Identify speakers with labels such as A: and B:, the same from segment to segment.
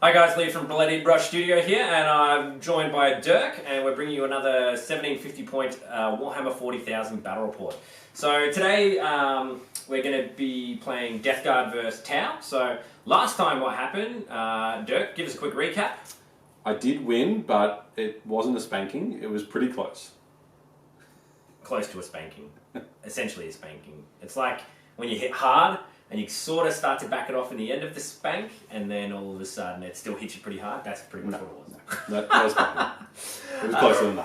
A: Hi guys, Leigh from Bloodied Studio here, and I'm joined by Dirk, and we're bringing you another 1750 point Warhammer 40,000 battle report. So today we're going to be playing Death Guard versus Tau. So last time what happened, Dirk, give us a quick recap.
B: I did win, but it wasn't a spanking, it was pretty close.
A: Close to a spanking. Essentially a spanking. It's like when you hit hard, and you sort of start to back it off in the end of the spank, and then all of a sudden it still hits you pretty hard. That's pretty much what it was.
B: No, that was spanking. It was closer than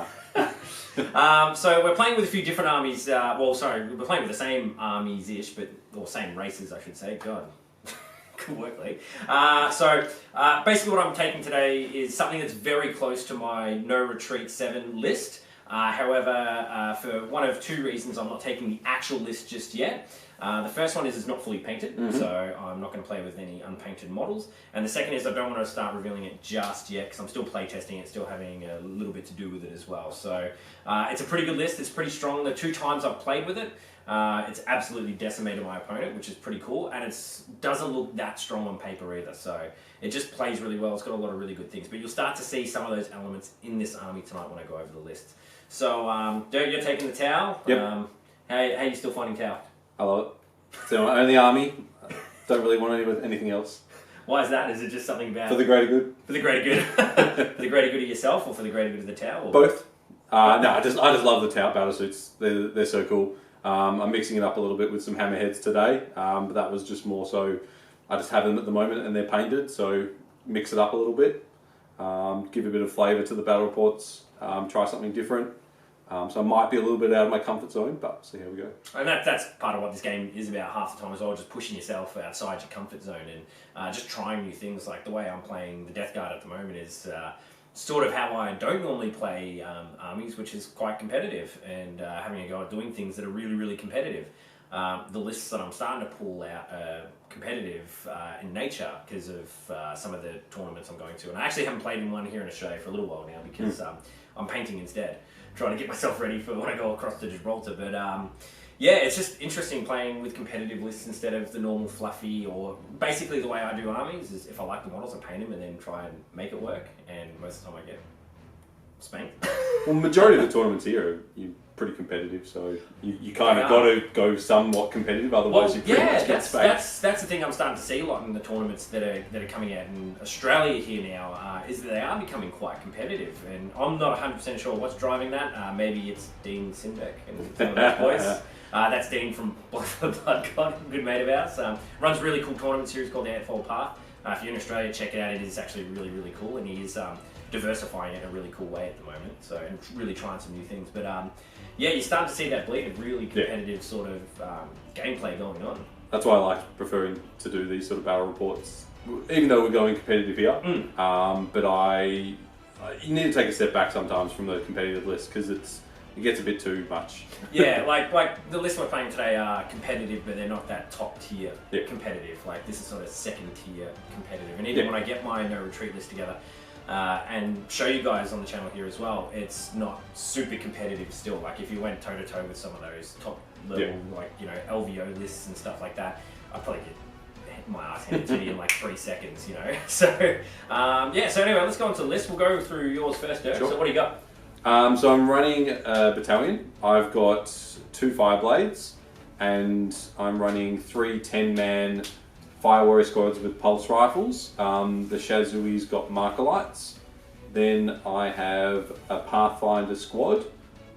B: that.
A: So we're playing with a few different armies. We're playing with the same armies-ish, or same races, I should say. God, good work, Leigh. Basically what I'm taking today is something that's very close to my No Retreat 7 list. However, for one of two reasons, I'm not taking the actual list just yet. The first one is it's not fully painted, so I'm not going to play with any unpainted models. And the second is I don't want to start revealing it just yet, because I'm still playtesting it, still having a little bit to do with it as well. So it's a pretty good list, it's pretty strong. The two times I've played with it, it's absolutely decimated my opponent, which is pretty cool. And it doesn't look that strong on paper either, so it just plays really well. It's got a lot of really good things. But you'll start to see some of those elements in this army tonight when I go over the list. So, Dirk, you're taking the Tau.
B: Yep.
A: How are you still finding Tau?
B: I love it. It's my only army. Don't really want anything else.
A: Why is that? Is it just something about...
B: For the greater good.
A: For the greater good? For the greater good of yourself, or for the greater good of the Tau? Or
B: both. No, I just love the Tau battle suits. They're so cool. I'm mixing it up a little bit with some hammerheads today, but that was just more so I just have them at the moment and they're painted, so mix it up a little bit, give a bit of flavour to the battle reports, try something different. So I might be a little bit out of my comfort zone, but see how we go.
A: And that's part of what this game is about half the time as well, just pushing yourself outside your comfort zone and just trying new things. Like the way I'm playing the Death Guard at the moment is sort of how I don't normally play armies, which is quite competitive, and having a go at doing things that are really, really competitive. The lists that I'm starting to pull out are competitive in nature because of some of the tournaments I'm going to. And I actually haven't played in one here in Australia for a little while now because I'm painting instead, trying to get myself ready for when I go across to Gibraltar. But yeah, it's just interesting playing with competitive lists instead of the normal fluffy, or basically the way I do armies is if I like the models, I paint them and then try and make it work. And most of the time I get spanked.
B: Well, majority of the tournaments here are pretty competitive, so you kind of got to go somewhat competitive, otherwise you pretty much get spanked.
A: That's the thing I'm starting to see a lot in the tournaments that are coming out in Australia here now, is that they are becoming quite competitive, and I'm not 100% sure what's driving that. Maybe it's Dean Sinbeck and some of those boys. That's Dean from Blood God, a good mate of ours. Runs a really cool tournament series called the Eightfold Path. If you're in Australia, check it out. It is actually really, really cool, and he is diversifying it in a really cool way at the moment, so and really trying some new things. But yeah, you're starting to see that bleed of really competitive sort of gameplay going on.
B: That's why I like preferring to do these sort of battle reports, even though we're going competitive here. But you need to take a step back sometimes from the competitive list, because it gets a bit too much.
A: Yeah, like the list we're playing today are competitive, but they're not that top tier competitive. Like this is sort of second tier competitive. And even when I get my No Retreat list together, and show you guys on the channel here as well, it's not super competitive still. Like if you went toe to toe with some of those top level, like LVO lists and stuff like that, I'd probably get my ass handed to me in like 3 seconds, So yeah. So anyway, let's go on to the list. We'll go through yours first, Dirk.
B: Sure.
A: So what do you got?
B: So I'm running a battalion. I've got 2 Fireblades, and I'm running 3 10-man Fire Warrior squads with pulse rifles. The Shazui's got marker lights. Then I have a Pathfinder squad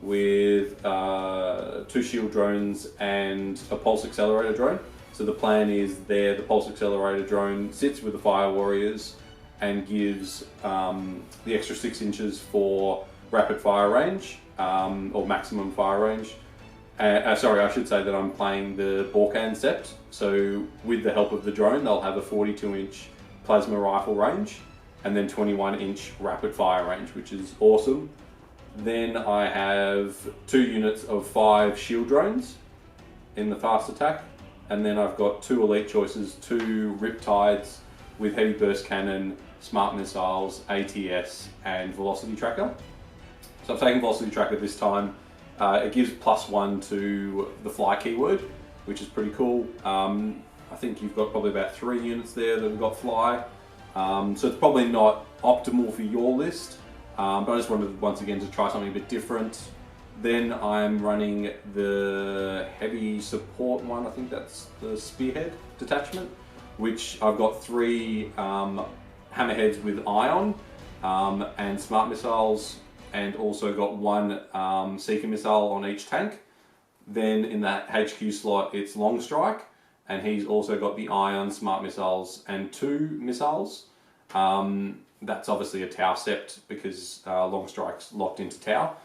B: with 2 shield drones and a pulse accelerator drone. So the plan is the pulse accelerator drone sits with the Fire Warriors and gives the extra 6 inches for rapid fire range, or maximum fire range. Sorry, I should say that I'm playing the Borkan Sept. So with the help of the drone, they'll have a 42-inch plasma rifle range and then 21-inch rapid fire range, which is awesome. Then I have 2 units of 5 shield drones in the fast attack. And then I've got 2 elite choices, 2 Riptides with heavy burst cannon, smart missiles, ATS, and velocity tracker. So I've taken velocity tracker this time. It gives +1 to the fly keyword, which is pretty cool. I think you've got probably about 3 units there that have got fly. So it's probably not optimal for your list, but I just wanted once again to try something a bit different. Then I'm running the heavy support one, I think that's the Spearhead detachment, which I've got 3 hammerheads with ion and smart missiles, and also got 1 seeker missile on each tank. Then in that HQ slot it's Long Strike, and he's also got the ion, smart missiles and 2 missiles. That's obviously a Tau sept because Long Strike's locked into Tau.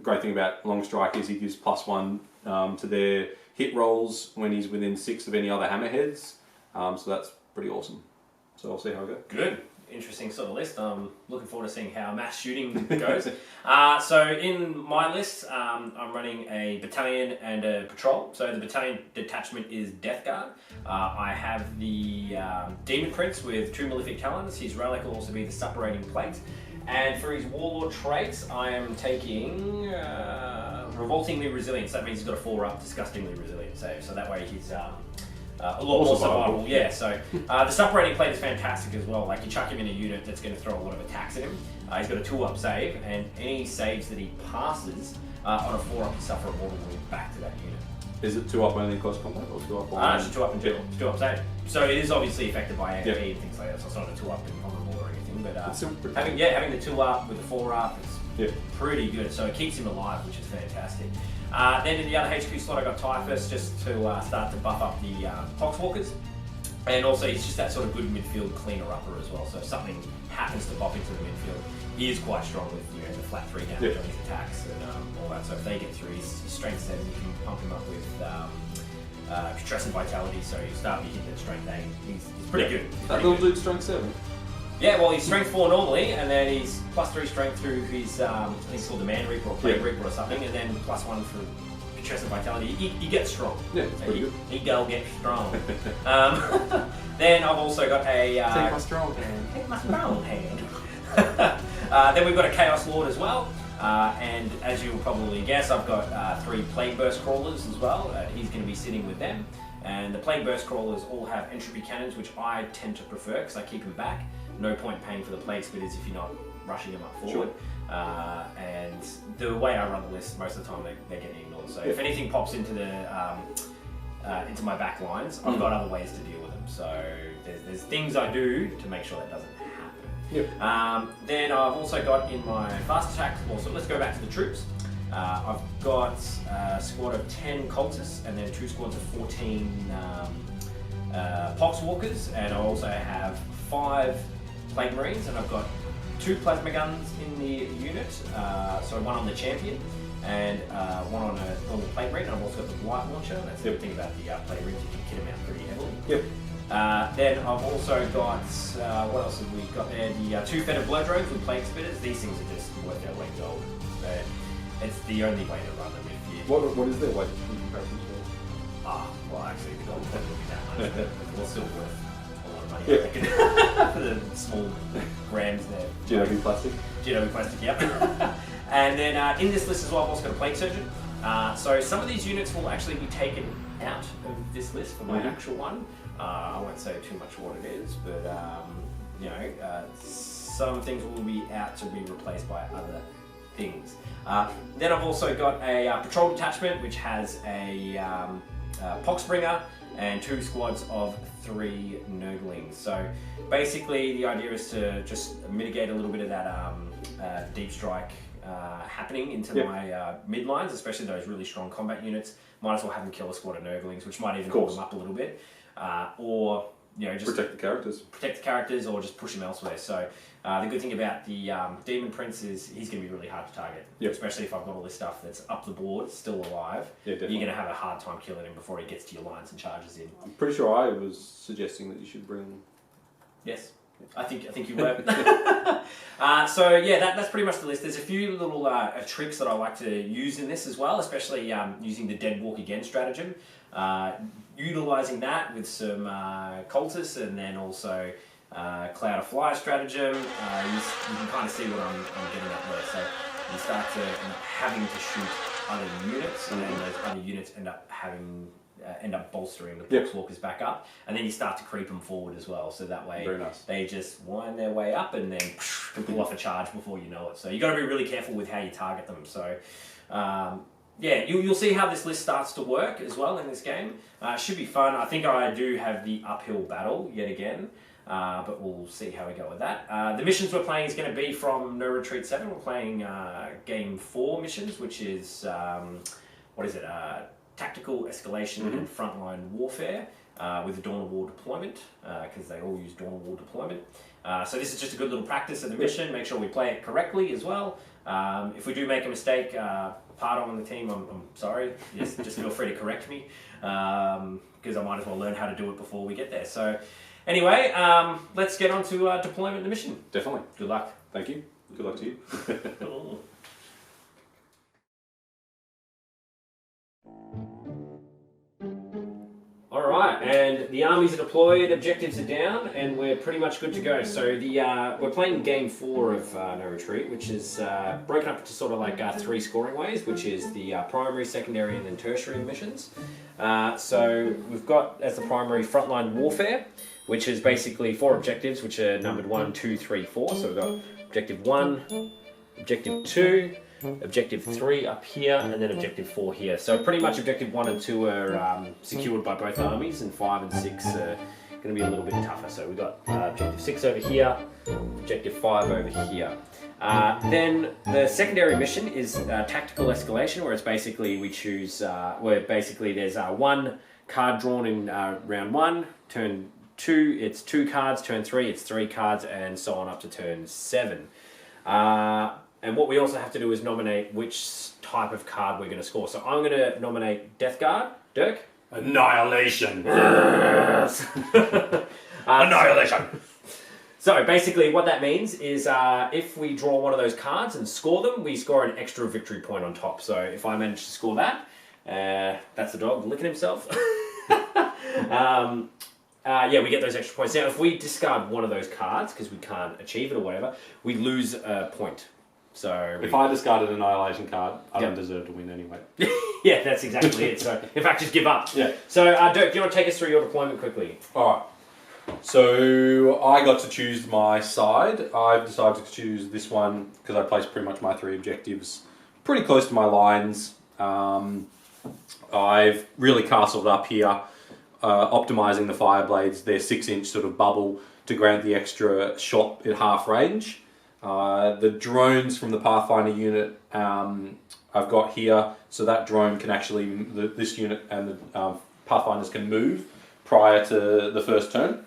B: Great thing about Long Strike is he gives +1 to their hit rolls when he's within 6 of any other hammerheads. So that's pretty awesome. So I'll see how I go.
A: Good. Interesting sort of list. I'm looking forward to seeing how mass shooting goes. So in my list, I'm running a battalion and a patrol. So the battalion detachment is Death Guard. I have the Demon Prince with 2 Malefic Talons. His relic will also be the Suppurating Plate. And for his Warlord traits, I am taking Revoltingly Resilient. So that means he's got a 4-up Disgustingly Resilient save. So that way he's a lot more survival. Yeah, so the Suppurating Plate is fantastic as well. Like, you chuck him in a unit that's going to throw a lot of attacks at him. He's got a 2-up save, and any saves that he passes on a 4-up, you suffer a mortal wound back to that unit.
B: Is it 2-up only in close combat or 2-up on?
A: It's a 2-up in general. It's 2-up save. So it is obviously affected by AOE and things like that. So it's not a 2-up in vulnerable or anything. But having the 2-up with the 4-up is pretty good. So it keeps him alive, which is fantastic. Then in the other HQ slot I got Typhus just to start to buff up the Poxwalkers. And also he's just that sort of good midfield cleaner upper as well. So if something happens to pop into the midfield, he is quite strong with the flat 3 damage on his attacks and all that. So if they get through his strength 7, you can pump him up with Stress and Vitality. So you start with hitting at strength 8. He's pretty good.
B: That little dude's strength 7?
A: Yeah, well, he's strength 4 normally, and then he's +3 strength through his, I think it's called the Man Reaper or Plague Reaper or something, and then +1 for Stress and Vitality. He gets strong.
B: Yeah, it's pretty good.
A: He go get strong. Then I've also got a...
B: Take my strong hand.
A: Take my strong hand. Then we've got a Chaos Lord as well, and as you'll probably guess, I've got 3 Plague Burst Crawlers as well. He's going to be sitting with them. And the Plague Burst Crawlers all have Entropy Cannons, which I tend to prefer because I keep them back. No point paying for the Plague Spitters if you're not rushing them up forward. Sure. And the way I run the list, most of the time they're getting ignored. So if anything pops into into my back lines, I've got other ways to deal with them. So there's things I do to make sure that doesn't happen.
B: Yep.
A: Then I've also got in my fast attack, so let's go back to the troops. I've got a squad of 10 cultists and then 2 squads of 14 Poxwalkers, and I also have 5 Plague Marines, and I've got 2 plasma guns in the unit, so 1 on the champion and 1 on a normal Plague Marine. I've also got the Blight Launcher. That's the thing about the Plague Marines, you can kit them out pretty heavily.
B: Yep.
A: Then I've also got, what else have we got there? The 2 Feather Blow Drones with Plague Spitters. These things are just worth their weight in gold. It's the only way to run them if you...
B: What is their weight in comparison to?
A: Well, actually, the gold probably won't be that much, but it's still worth a lot of money, I reckon, for the small grams there.
B: GW plastic?
A: GW plastic, yep. And then in this list as well, I've also got a Plague Surgeon. So some of these units will actually be taken out of this list for my actual one. I won't say too much what it is, but some things will be out to be replaced by other things. Then I've also got a patrol detachment which has a Poxbringer and 2 squads of 3 Nurglings. So basically the idea is to just mitigate a little bit of that deep strike happening into my mid lines, especially those really strong combat units. Might as well have them kill a squad of Nurglings, which might even hold them up a little bit, or just
B: protect the characters,
A: or just push them elsewhere. So the good thing about the Demon Prince is he's going to be really hard to target, especially if I've got all this stuff that's up the board, still alive. You're going to have a hard time killing him before he gets to your lines and charges in.
B: I'm pretty sure I was suggesting that you should bring...
A: Yes. I think you were. So yeah, that's pretty much the list. There's a few little tricks that I like to use in this as well, especially using the Dead Walk Again stratagem. Utilising that with some cultists, and then also Cloud of Fire stratagem. You can kind of see what I'm getting at there. So you start to end up having to shoot other units, and then those other units end up having end up bolstering the Poxwalkers back up, and then you start to creep them forward as well. So that way,
B: Very nice.
A: they just wind their way up and then can pull off a charge before you know it. So you got to be really careful with how you target them. So. Yeah, you'll see how this list starts to work as well in this game. Should be fun. I think I do have the uphill battle yet again, but we'll see how we go with that. The missions we're playing is going to be from No Retreat 7. We're playing Game 4 missions, which is, tactical escalation and frontline warfare with the Dawn of War deployment, because they all use Dawn of War deployment. So this is just a good little practice of the mission. Make sure we play it correctly as well. If we do make a mistake, Pardo on the team, I'm sorry. Yes, just feel free to correct me, because I might as well learn how to do it before we get there. So anyway, let's get on to deployment and the mission.
B: Definitely.
A: Good luck.
B: Thank you. Good luck to you.
A: Alright, and the armies are deployed, objectives are down, and we're pretty much good to go. So we're playing game 4 of No Retreat, which is broken up into sort of like 3 scoring ways, which is the primary, secondary, and then tertiary missions. So we've got as the primary frontline warfare, which is basically 4 objectives, which are numbered 1, 2, 3, 4. So we've got objective 1, objective 2, objective 3 up here, and then objective 4 here. So pretty much objective 1 and 2 are secured by both armies, and 5 and 6 are going to be a little bit tougher. So we've got objective 6 over here, objective 5 over here. Then the secondary mission is tactical escalation, where it's basically we choose, there's 1 card drawn in round 1, turn 2 it's 2 cards, turn 3 it's 3 cards, and so on up to turn 7. And what we also have to do is nominate which type of card we're going to score. So I'm going to nominate Death Guard. Dirk?
B: Annihilation.
A: Annihilation. So basically what that means is if we draw one of those cards and score them, we score an extra victory point on top. So if I manage to score that, that's the dog licking himself. We get those extra points. Now, if we discard one of those cards, because we can't achieve it or whatever, we lose a point. So
B: if I discarded an Annihilation card, I don't deserve to win anyway.
A: Yeah, that's exactly it. So, in fact, just give up.
B: Yeah.
A: So, Dirk, do you want to take us through your deployment quickly?
B: Alright. So, I got to choose my side. I've decided to choose this one because I placed pretty much my 3 objectives pretty close to my lines. I've really castled up here, optimising the fire blades, their 6-inch sort of bubble to grant the extra shot at half range. The drones from the Pathfinder unit I've got here, so that drone can actually, this unit and the Pathfinders can move prior to the first turn.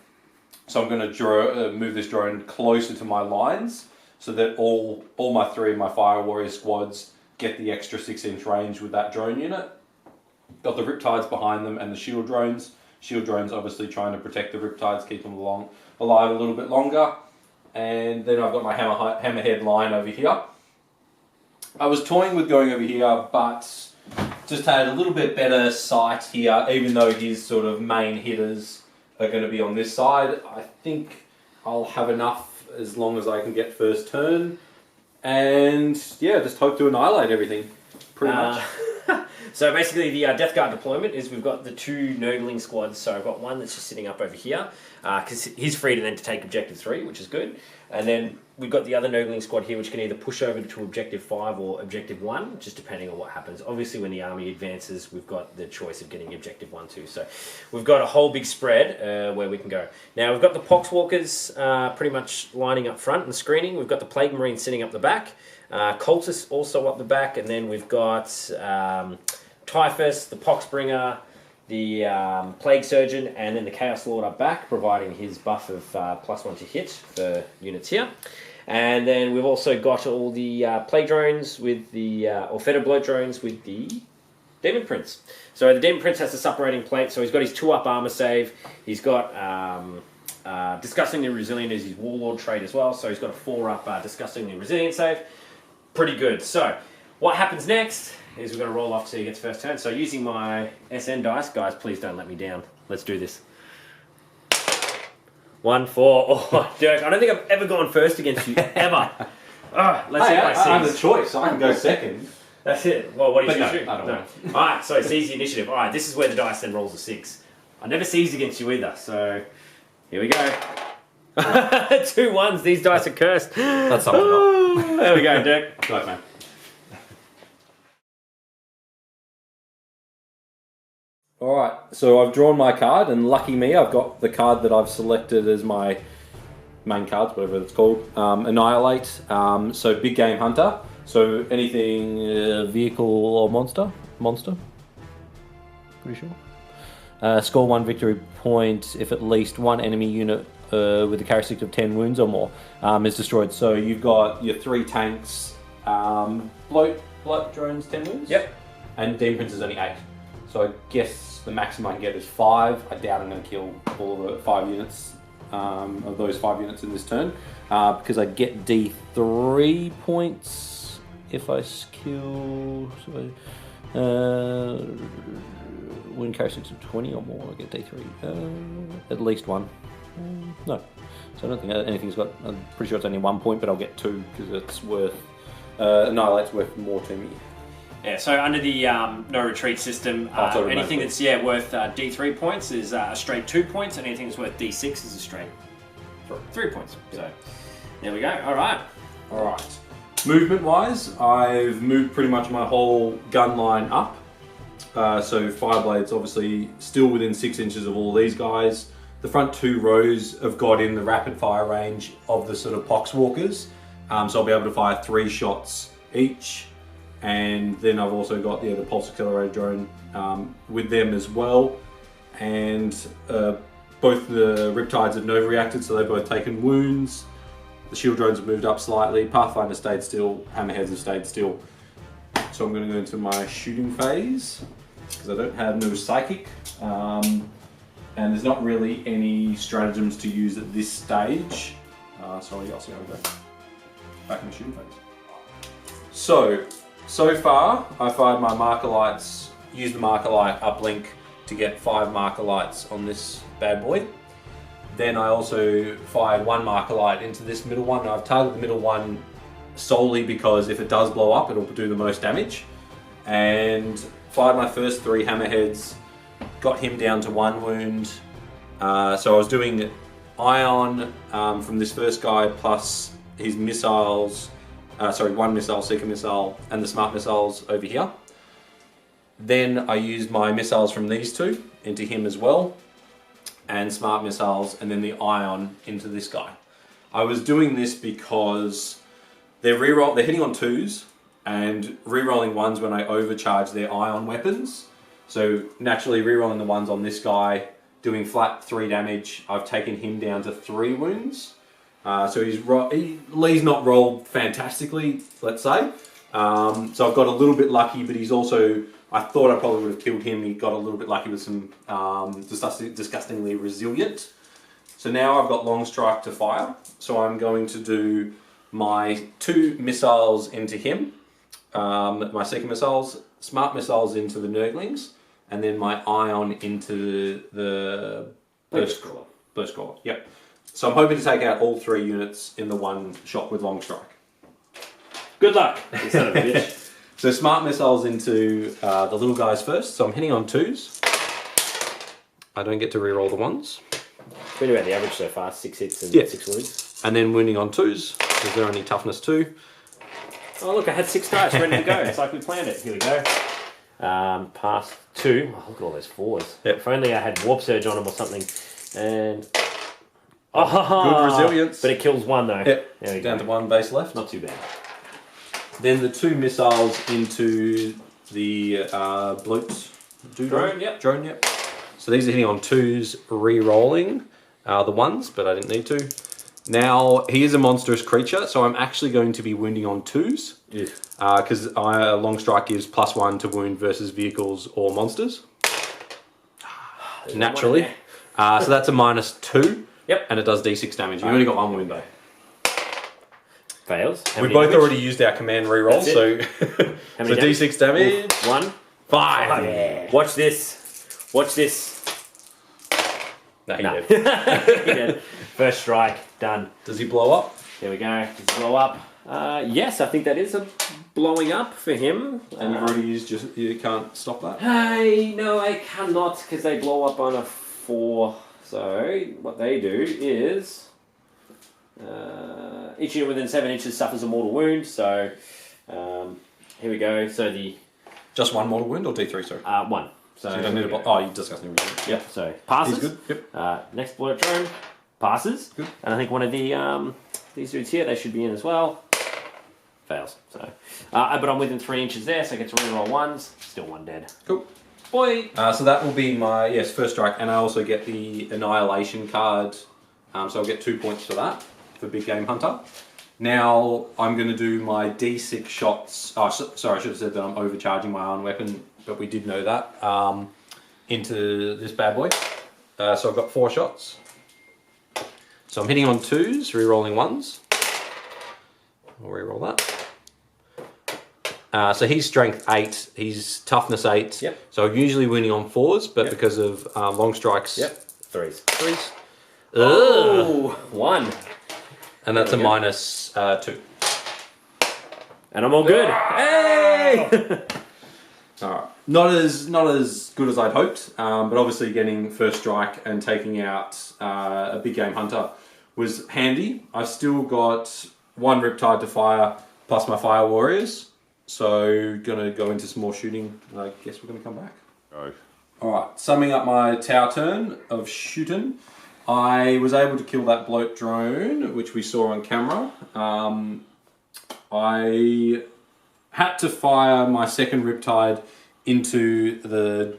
B: So I'm going to move this drone closer to my lines so that all my 3 of my Fire Warrior squads get the extra 6-inch range with that drone unit. Got the Riptides behind them and the Shield drones. Shield drones obviously trying to protect the Riptides, keep them alive a little bit longer. And then I've got my Hammerhead line over here. I was toying with going over here, but just had a little bit better sight here, even though his sort of main hitters are going to be on this side. I think I'll have enough as long as I can get first turn. And yeah, just hope to annihilate everything, pretty much.
A: So basically the Death Guard deployment is we've got the 2 Nurgling squads. So I've got one that's just sitting up over here, because he's free to then to take objective 3, which is good. And then we've got the other Nurgling squad here, which can either push over to objective 5 or objective 1, just depending on what happens. Obviously when the army advances, we've got the choice of getting objective 1 too. So we've got a whole big spread where we can go. Now we've got the Poxwalkers pretty much lining up front and screening. We've got the Plague Marine sitting up the back. Cultists also up the back, and then we've got Typhus, the Poxbringer, the Plague Surgeon, and then the Chaos Lord up back, providing his buff of +1 to hit for units here. And then we've also got all the Plague Drones with the, or Fetid Bloat Drones with the Demon Prince. So the Demon Prince has the separating plate, so he's got his 2-up armor save. He's got Disgustingly Resilient as his Warlord trait as well, so he's got a 4-up Disgustingly Resilient save. Pretty good. So what happens next is we're going to roll off till he gets first turn. So using my SN dice, guys, please don't let me down. Let's do this. 1, 4. Oh, Dirk, I don't think I've ever gone first against you, ever. Let's see if I see.
B: I have the choice. I can go second.
A: That's it. Well, what do you
B: But
A: shoot?
B: no, I don't know.
A: Alright, so it's easy initiative. Alright, this is where the dice then rolls a 6. I never seized against you either, so here we go. 2 1s, these dice are cursed.
B: That's something up.
A: There we go, Dirk.
B: Right, man. Alright, so I've drawn my card, and lucky me, I've got the card that I've selected as my main cards, whatever it's called. Annihilate, so Big Game Hunter. So anything vehicle or monster? Monster? Pretty sure. Score 1 victory point if at least one enemy unit with a characteristic of 10 wounds or more is destroyed. So you've got your 3 tanks, bloat drones 10 wounds?
A: Yep.
B: And Demon Prince is only 8. So I guess the maximum I can get is 5. I doubt I'm going to kill all of the 5 units of those 5 units in this turn because I get D3 points if I kill. Win characteristics of 20 or more, I get D3. At least 1. No. So I don't think anything's got. I'm pretty sure it's only 1 point, but I'll get 2 because it's worth. Annihilate's worth more to me.
A: Yeah, so under the no retreat system, anything that's worth D3 points is a straight 2 points, and anything that's worth D6 is a straight 3 points. So there we go. All right.
B: Movement wise, I've moved pretty much my whole gun line up. So Fireblade's obviously still within 6 inches of all these guys. The front 2 rows have got in the rapid fire range of the sort of poxwalkers. So I'll be able to fire 3 shots each. And then I've also got the pulse accelerator drone with them as well. And both the Riptides have Nova reacted, so they've both taken wounds. The shield drones have moved up slightly. Pathfinder stayed still. Hammerheads have stayed still. So I'm going to go into my shooting phase because I don't have no psychic. And there's not really any stratagems to use at this stage. Sorry, I'll see how we go. Back in the shooting phase. So far, I fired my marker lights, used the marker light uplink to get 5 marker lights on this bad boy. Then I also fired 1 marker light into this middle one. I've targeted the middle one solely because if it does blow up, it'll do the most damage. And fired my first 3 hammerheads, got him down to 1 wound. So I was doing ion from this first guy plus his missiles. 1 missile, seeker missile, and the smart missiles over here. Then I used my missiles from these 2 into him as well, and smart missiles, and then the ion into this guy. I was doing this because they're hitting on 2s and re-rolling 1s when I overcharge their ion weapons. So naturally re-rolling the 1s on this guy, doing flat 3 damage. I've taken him down to 3 wounds. So Leigh's not rolled fantastically, let's say. So I've got a little bit lucky, but he's also, I thought I probably would have killed him. He got a little bit lucky with some disgustingly resilient. So now I've got long strike to fire. So I'm going to do my 2 missiles into him, my seeker missiles, smart missiles into the Nurglings, and then my ion into the burst crawler. Yep. So I'm hoping to take out all 3 units in the 1 shot with long strike.
A: Good luck, you son of a bitch.
B: So smart missiles into the little guys first. So I'm hitting on 2s. I don't get to re-roll the 1s.
A: Pretty about the average so far, 6 hits and 6 wounds.
B: And then wounding on 2s, because they're only toughness 2.
A: Oh look, I had 6 dice ready to go. It's like we planned it. Here we go. Pass 2. Oh, look at all those 4s.
B: Yep.
A: If only I had Warp Surge on them or something. And...
B: good resilience.
A: But it kills 1 though.
B: Yep.
A: There we
B: Down
A: go.
B: to 1 base left.
A: Not too bad.
B: Then the 2 missiles into the
A: Drone,
B: yep. So these are hitting on 2s, re-rolling the 1s, but I didn't need to. Now, he is a monstrous creature, so I'm actually going to be wounding on 2s. Because long strike gives +1 to wound versus vehicles or monsters. Naturally. So that's a -2.
A: Yep.
B: And it does D6 damage. You've only got 1 wound though.
A: Fails.
B: We both already used our command reroll, so
A: How many
B: D6 damage.
A: 1.
B: 5.
A: Yeah. Watch this. Watch this.
B: No, he
A: No.
B: did.
A: He did. First strike, done.
B: Does he blow up?
A: There we go. Just blow up. Yes, I think that is a blowing up for him.
B: And you've already used you can't stop that?
A: Hey, no, I cannot because they blow up on a 4. So what they do is each unit within 7 inches suffers a mortal wound. So here we go. So
B: just 1 mortal wound or D3, sorry?
A: 1. So
B: you don't need a you discussed it.
A: Yep. So passes.
B: He's good. Yep.
A: Next bullet drone passes.
B: Good.
A: And I think one of the these dudes here, they should be in as well. Fails. So, but I'm within 3 inches there, so I get to reroll 1s. Still 1 dead.
B: Cool.
A: Boy.
B: So that will be my first strike, and I also get the Annihilation card. So I'll get 2 points for that for Big Game Hunter. Now I'm going to do my D6 shots. Oh, sorry, I should have said that I'm overcharging my iron weapon, but we did know that. Into this bad boy. So I've got 4 shots. So I'm hitting on 2s, re-rolling 1s. I'll re-roll that. So he's strength 8, he's toughness 8.
A: Yep.
B: So I'm usually winning on 4s, but because of long strikes...
A: Yep. 3s.
B: 3s.
A: Oh, 1.
B: And that's a minus 2.
A: And I'm all good. Hey!
B: Alright. Not as good as I'd hoped, but obviously getting first strike and taking out a Big Game Hunter was handy. I've still got 1 Riptide to fire, plus my Fire Warriors. So gonna go into some more shooting. I guess we're gonna come back.
C: Oh.
B: Alright, summing up my tower turn of shooting. I was able to kill that bloat drone, which we saw on camera. I had to fire my second Riptide into the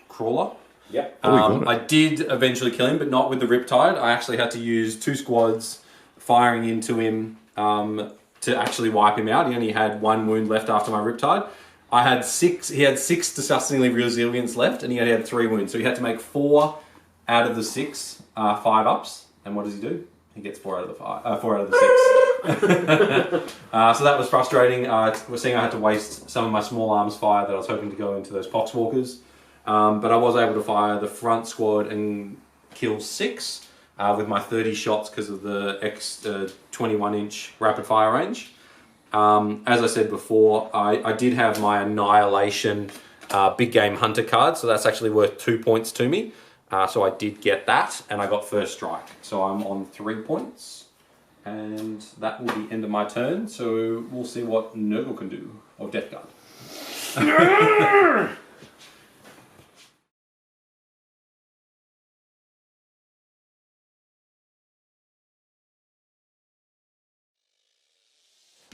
B: crawler.
A: Yep.
B: I did eventually kill him, but not with the Riptide. I actually had to use 2 squads firing into him to actually wipe him out. He only had 1 wound left after my Riptide. I had 6. He had 6 disgustingly resilience left, and he only had 3 wounds. So he had to make 4 out of the 6 5-ups. And what does he do? He gets 4 out of the 5. 4 out of the 6. So that was frustrating. We're seeing I had to waste some of my small arms fire that I was hoping to go into those poxwalkers. But I was able to fire the front squad and kill 6 with my 30 shots because of the 21-inch rapid fire range. As I said before, I did have my Annihilation Big Game Hunter card, so that's actually worth 2 points to me. So I did get that, and I got first strike. So I'm on 3 points, and that will be end of my turn. So we'll see what Nurgle can do, or Death Guard.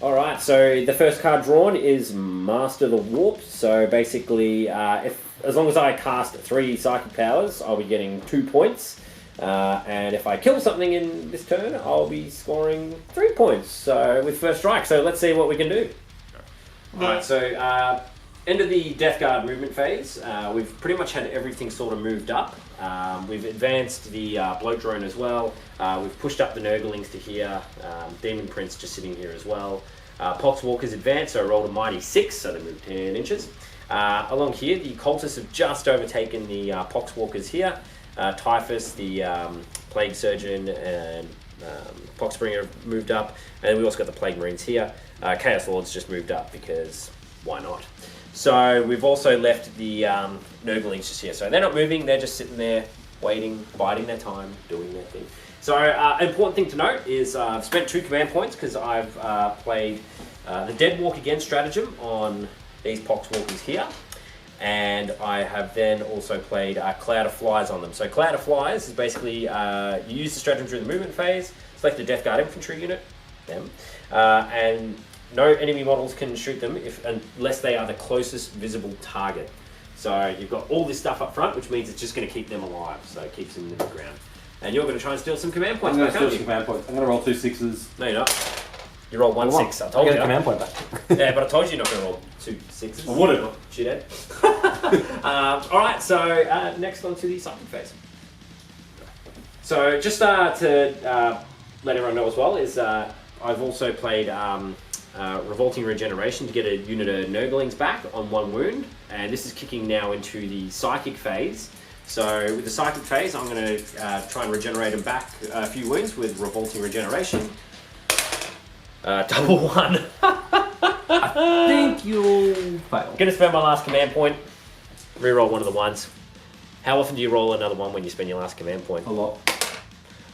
A: Alright, so the first card drawn is Master the Warp. So basically, as long as I cast 3 psychic powers, I'll be getting 2 points. And if I kill something in this turn, I'll be scoring 3 points. So with first strike, so let's see what we can do. Alright, so end of the Death Guard movement phase. We've pretty much had everything sort of moved up. We've advanced the bloat drone as well. We've pushed up the Nurglings to here. Demon Prince just sitting here as well. Poxwalkers advanced, so I rolled a mighty 6, so they moved 10 inches. Along here, the Cultists have just overtaken the Poxwalkers here. Typhus, the Plague Surgeon, and Poxbringer have moved up. And we also got the Plague Marines here. Chaos Lords just moved up because why not? So we've also left the Nurglings just here. So they're not moving, they're just sitting there waiting, biding their time, doing their thing. So important thing to note is I've spent 2 command points because I've played the Dead Walk Again stratagem on these Poxwalkers here. And I have then also played Cloud of Flies on them. So Cloud of Flies is basically, you use the stratagem during the movement phase, select the Death Guard infantry unit, them, and no enemy models can shoot them unless they are the closest visible target. So you've got all this stuff up front, which means it's just going to keep them alive. So it keeps them in the ground. And you're going to try and steal some command points.
B: I'm going to steal some command points. I'm going to roll 2 6s.
A: No, you're not. You roll 1 6. I told you.
B: I get a command point back.
A: Yeah, but I told you you're not going to roll 2 6s.
B: I would have.
A: Shithead. Alright, so next on to the psychic phase. So just to let everyone know as well, is I've also played Revolting Regeneration to get a unit of Nurglings back on 1 wound. And this is kicking now into the psychic phase. So with the psychic phase, I'm going to try and regenerate them back a few wounds with Revolting Regeneration. Double one.
C: I think you'll fail.
A: Gonna spend my last command point. Reroll one of the ones. How often do you roll another one when you spend your last command point?
C: A lot.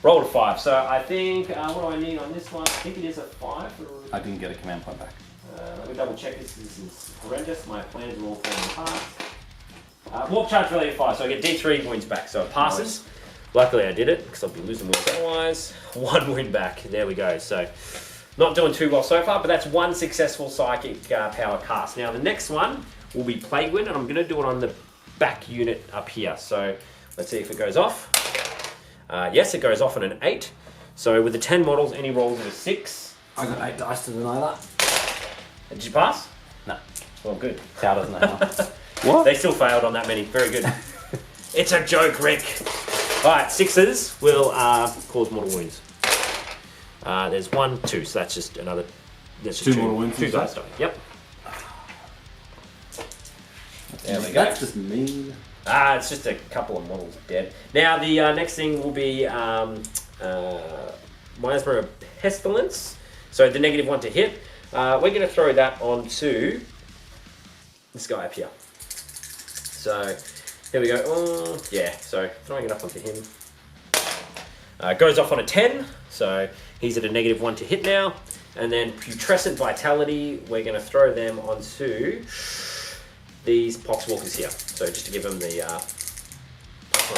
A: Roll a 5. So I think, what do I need on this one? I think it is a 5.
C: I didn't get a command point back.
A: Let me double check this. This is horrendous. My plans are all falling apart. Warp charge really at 5, so I get D3 wounds back. So it passes. Nice. Luckily I did it, because I'll be losing wounds otherwise. 1 wound back. There we go. So not doing too well so far, but that's 1 successful psychic power cast. Now the next one will be Plague Wind, and I'm going to do it on the back unit up here. So let's see if it goes off. Yes, it goes off on an 8. So with the 10 models, any rolls of a 6.
C: I got 8 dice to deny that.
A: Did you pass?
C: No.
A: Well, good.
C: Tau doesn't know how.
A: What? They still failed on that many. Very good. It's a joke, Rick. Alright, 6s will cause mortal wounds. There's 1, 2, so that's just another... That's just
C: 2 mortal wounds.
A: 2 dice die. Yep. There we go.
C: That's just mean.
A: It's just a couple of models dead. Now, the next thing will be Miasma of Pestilence. So the -1 to hit. We're going to throw that onto this guy up here. So, here we go. Yeah, so throwing it up onto him. Goes off on a 10, so he's at a -1 to hit now. And then Putrescent Vitality, we're going to throw them onto these Poxwalkers here. So just to give them the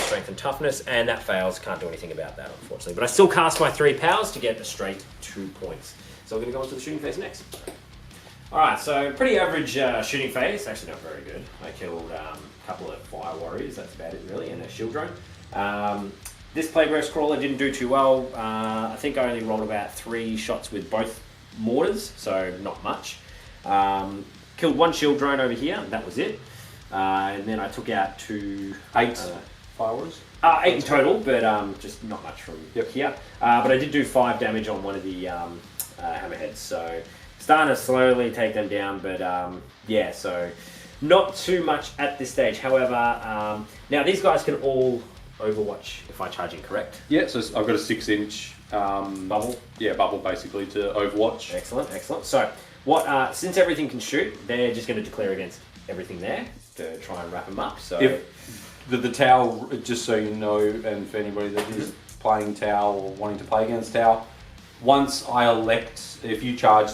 A: strength and toughness, and that fails. Can't do anything about that, unfortunately. But I still cast my 3 powers to get a straight 2 points. So we're going to go on to the shooting phase next. Alright, so pretty average shooting phase. Actually not very good. I killed a couple of fire warriors, that's about it really, and a shield drone. This Plague Roast Crawler didn't do too well. I think I only rolled about 3 shots with both mortars, so not much. Killed 1 shield drone over here, that was it. And then I took out 2...
B: 8 fire warriors?
A: 8 in total, but just not much from here. But I did do 5 damage on one of the hammerheads, so starting to slowly take them down, but yeah, so not too much at this stage. However, now these guys can all overwatch if I charge in, correct?
B: Yeah, so I've got a 6-inch
A: bubble.
B: Yeah, bubble basically to overwatch.
A: Excellent, excellent. So what? Since everything can shoot, they're just going to declare against everything there to try and wrap them up. So
B: if the Tau, just so you know, and for anybody that is playing Tau or wanting to play against Tau, once I elect, if you charge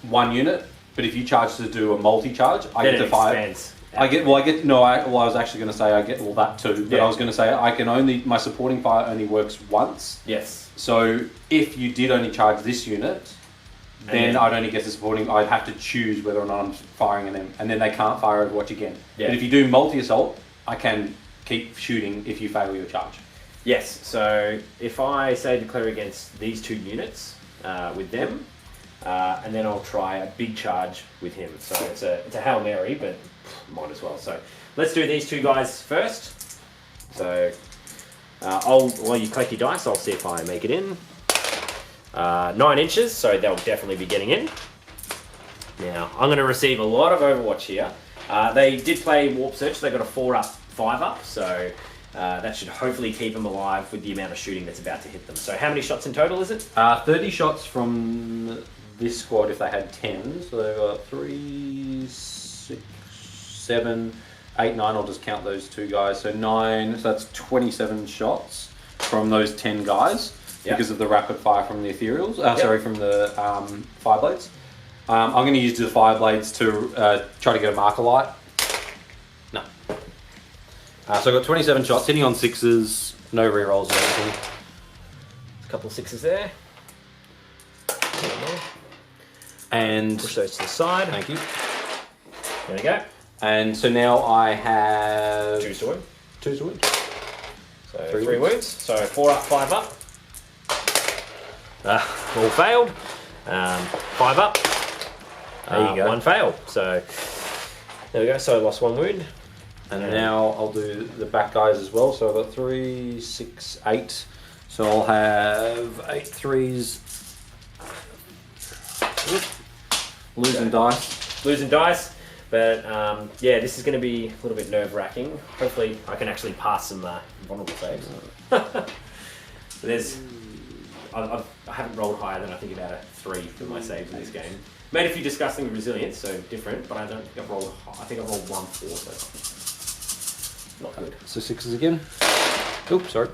B: 1 unit, but if you charge to do a multi-charge, I get to fire. I was actually going to say I get that too, but I was going to say I can only, my supporting fire only works once.
A: Yes.
B: So if you did only charge this unit, then I'd only get the supporting, I'd have to choose whether or not I'm firing at them, and then they can't fire Overwatch again. Yeah. But if you do multi-assault, I can keep shooting if you fail your charge.
A: Yes, so if I say declare against these 2 units with them, and then I'll try a big charge with him. So it's a Hail Mary, but might as well. So let's do these 2 guys first. So while you collect your dice, I'll see if I make it in. 9 inches, so they'll definitely be getting in. Now, I'm going to receive a lot of Overwatch here. They did play Warp Search, they got a 4 up, 5 up, so that should hopefully keep them alive with the amount of shooting that's about to hit them. So how many shots in total is it?
B: 30 shots from this squad if they had 10. So they've got 3, 6, 7, 8, 9. I'll just count those 2 guys. So 9, so that's 27 shots from those 10 guys because of the rapid fire from the ethereals. Sorry, from the fire blades. I'm going to use the fire blades to try to get a marker light. No. So I've got 27 shots, hitting on 6s, no rerolls or anything.
A: A couple of 6s there.
B: And
A: push those to the side.
B: Thank you.
A: There we go.
B: And so now I have
A: 2 sword.
B: 2 sword.
A: So 3 wounds. So 4 up, 5 up. All failed. 5 up. There you go. 1 failed. So there we go. So I lost 1 wound.
B: And now I'll do the back guys as well. So I've got 3, 6, 8. So I'll have 8 3s. Losing dice.
A: Losing dice. But yeah, this is going to be a little bit nerve-wracking. Hopefully I can actually pass some vulnerable saves. I haven't rolled higher than I think about a 3 for my saves in this game. Made a few disgusting resilience, so different, but I don't think I've rolled high. I think I've rolled 1 4, so not good.
C: So 6s again. Oops, sorry.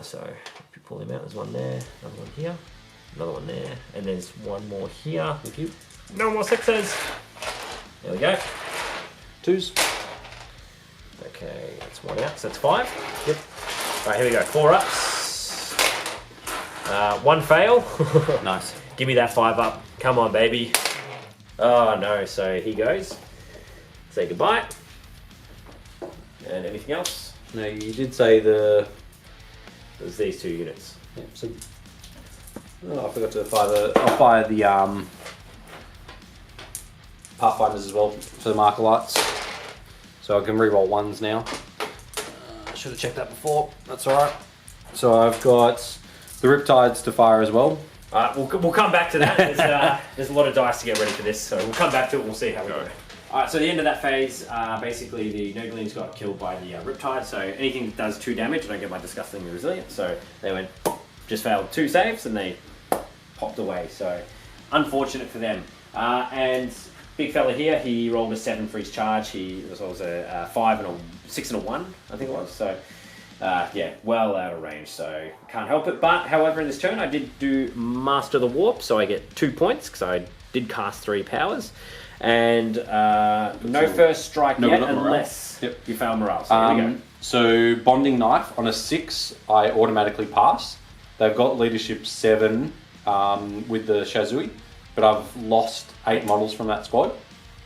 A: So if you pull them out, there's one there, another one here, another one there, and there's one more here.
C: Thank you.
A: No more 6s. There we go.
C: 2s.
A: Okay, that's 1 out, so that's 5. Yep. Right, here we go. 4 ups. 1 fail.
C: Nice.
A: Give me that 5 up. Come on, baby. Oh no, so he goes. Say goodbye. And anything else?
C: No, you did say the...
A: There's these 2 units.
C: Yeah, so... Oh, I forgot to fire the... I'll fire the Pathfinders as well, for the marker lights. So I can re-roll 1s now. I should have checked that before. That's alright. So I've got the Riptides to fire as well.
A: We'll come back to that. There's a lot of dice to get ready for this, so we'll come back to it and we'll see how we go. Alright, so the end of that phase, basically the Nurglings got killed by the Riptide, so anything that does 2 damage, I don't get my disgustingly resilient, so they went, just failed 2 saves and they popped away, so unfortunate for them. And big fella here, he rolled a 7 for his charge, he was a 5 and a 6 and a 1, I think it was, so yeah, well out of range, so can't help it. But however, in this turn, I did do Master the Warp, so I get 2 points because I did cast 3 powers, and no first strike yet unless you fail morale. So here we go.
B: So Bonding Knife on a 6, I automatically pass. They've got leadership 7 with the Shazui, but I've lost 8 models from that squad,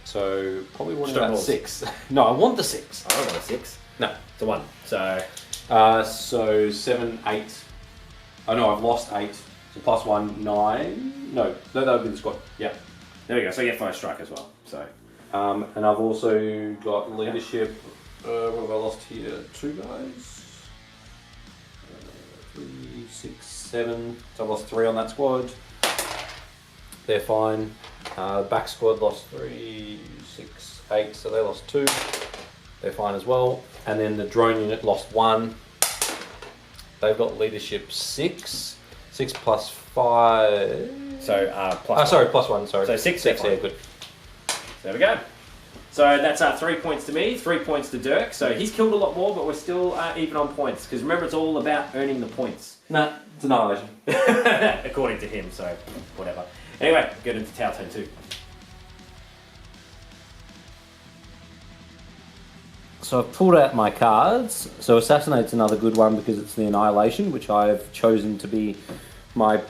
B: so probably want that 6. No, I want the 6.
A: I don't want a 6.
B: No,
A: it's a 1. So.
B: So 7, 8. Oh no, I've lost 8. So plus 1, 9. No, that would be the squad.
A: Yeah. There we go. So you get first strike as well. So.
B: And I've also got leadership. What have I lost here? 2 guys. 3, 6, 7. So I've lost 3 on that squad. They're fine. Back squad lost 3, 6, 8. So they lost 2. They're fine as well. And then the drone unit lost 1. They've got leadership 6. 6 plus 5.
A: So plus.
B: Sorry, plus 1. Sorry.
A: So 6.
B: Yeah, good.
A: There we go. So that's 3 points to me, 3 points to Dirk. So he's killed a lot more, but we're still even on points. Because remember, it's all about earning the points.
B: Nah, it's annihilation.
A: According to him, so whatever. Anyway, get into Tau turn 2.
C: So I've pulled out my cards. So Assassinate's another good one because it's the Annihilation, which I've chosen to be my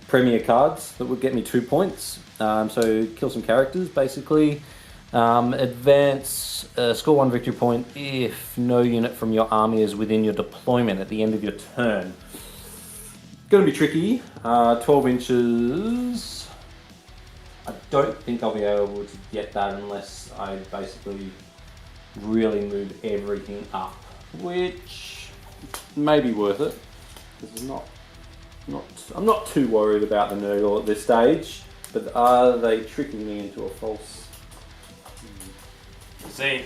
C: premier cards that would get me 2 points. So kill some characters, basically. Advance, score 1 victory point if no unit from your army is within your deployment at the end of your turn. Gonna be tricky. 12 inches. I don't think I'll be able to get that unless I basically really move everything up, which may be worth it. This is I'm not too worried about the Nurgle at this stage, but are they tricking me into a false?
A: See.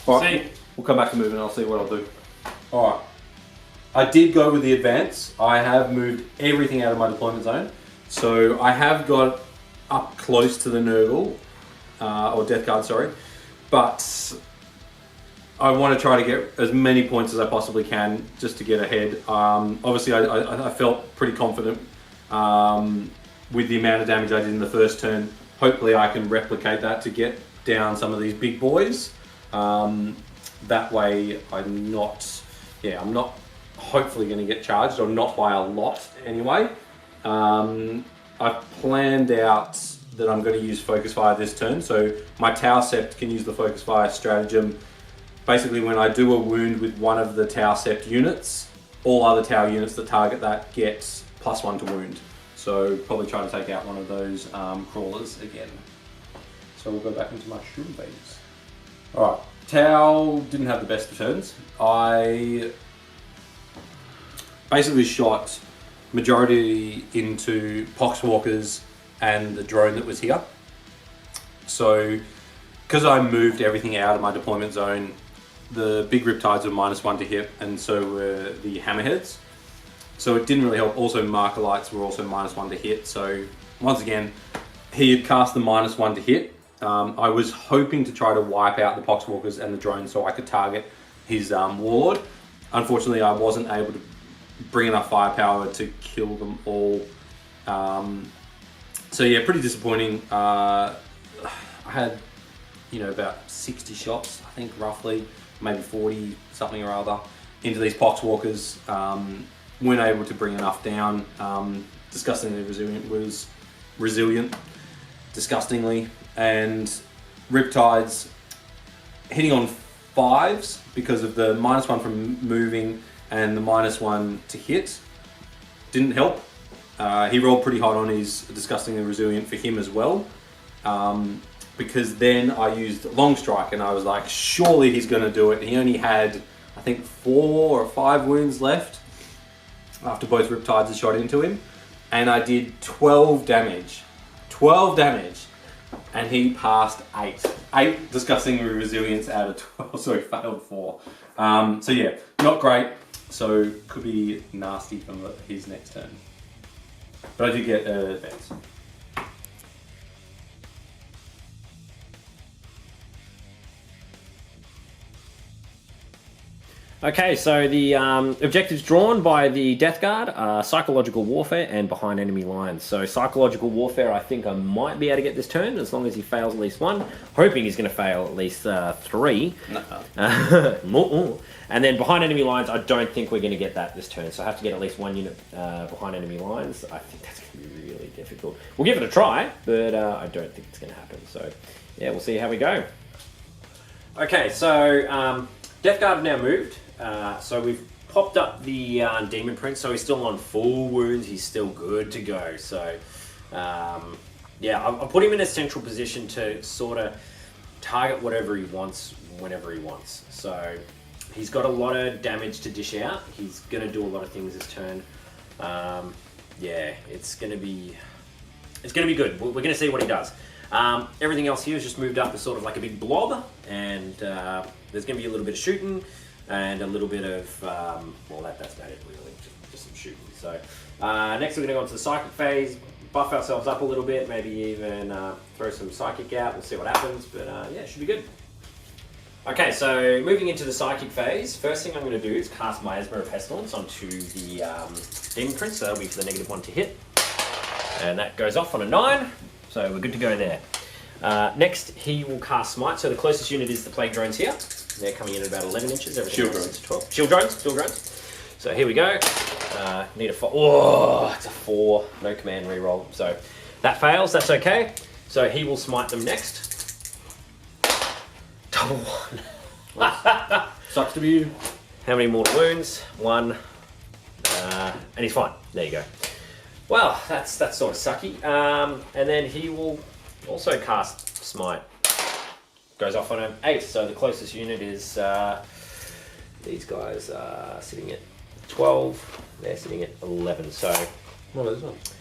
B: Right, we'll come back to moving. I'll see what I'll do. All right. I did go with the advance. I have moved everything out of my deployment zone, so I have got up close to the Nurgle or Death Guard, sorry, but I want to try to get as many points as I possibly can just to get ahead. Obviously, I felt pretty confident with the amount of damage I did in the first turn. Hopefully, I can replicate that to get down some of these big boys. That way, I'm not hopefully going to get charged, or not by a lot anyway. I've planned out that I'm going to use Focus Fire this turn, so my Tau Sept can use the Focus Fire stratagem. Basically, when I do a wound with one of the Tau Sept units, all other Tau units that target that get +1 to wound. So probably try to take out one of those crawlers again. So we'll go back into my shroom phase. Alright, Tau didn't have the best returns. I basically shot majority into Poxwalkers and the drone that was here. So, because I moved everything out of my deployment zone, the big Riptides were -1 to hit, and so were the Hammerheads. so it didn't really help. Also, marker lights were also -1 to hit. So once again, he had cast the -1 to hit. I was hoping to try to wipe out the Poxwalkers and the drones so I could target his Warlord. Unfortunately, I wasn't able to bring enough firepower to kill them all. So yeah, pretty disappointing. I had, about 60 shots, I think, roughly, maybe 40, something or other, into these Poxwalkers. Weren't able to bring enough down. Disgustingly resilient, disgustingly. And Riptides hitting on 5s because of the -1 from moving and the -1 to hit didn't help. He rolled pretty hot on his disgustingly resilient for him as well. Because then I used Long Strike and I was like, surely he's going to do it. He only had, I think, 4 or 5 wounds left after both Riptides had shot into him. And I did 12 damage. 12 damage. And he passed 8. 8 disgustingly resilience out of 12. So he failed 4. So yeah, not great. So could be nasty from his next turn. But I did get advance.
A: Okay, so the objectives drawn by the Death Guard are psychological warfare and behind enemy lines. So psychological warfare, I think I might be able to get this turn as long as he fails at least 1. Hoping he's going to fail at least 3. And then behind enemy lines, I don't think we're going to get that this turn. So I have to get at least 1 unit behind enemy lines. I think that's going to be really difficult. We'll give it a try, but I don't think it's going to happen. So yeah, we'll see how we go. Okay, so Death Guard have now moved. So we've popped up the Demon Prince, so he's still on full wounds, he's still good to go. So, yeah, I'll put him in a central position to sort of target whatever he wants, whenever he wants. So, he's got a lot of damage to dish out. He's going to do a lot of things this turn. Yeah, it's going to be good. We're going to see what he does. Everything else here is just moved up as sort of like a big blob, and there's going to be a little bit of shooting. And a little bit of, well, that's about it really, just some shooting. So next we're going to go into the Psychic phase, buff ourselves up a little bit, maybe even throw some Psychic out, we'll see what happens, but yeah, it should be good. Okay, so moving into the Psychic phase, first thing I'm going to do is cast Miasma of Pestilence onto the Demon Prince, so that'll be for the -1 to hit. And that goes off on a 9, so we're good to go there. Next, he will cast Smite, so the closest unit is the Plague Drones here. They're coming in at about 11 inches. Shield drones. 12. Shield drones. So here we go. Need a 4. Oh, it's a 4. No command reroll. So that fails. That's okay. So he will smite them next. Double 1.
B: Sucks to be you.
A: How many mortal wounds? 1. And he's fine. There you go. Well, that's sort of sucky. And then he will also cast Smite. Goes off on an 8, so the closest unit is these guys are sitting at 12, they're sitting at 11, so
B: what are those ones?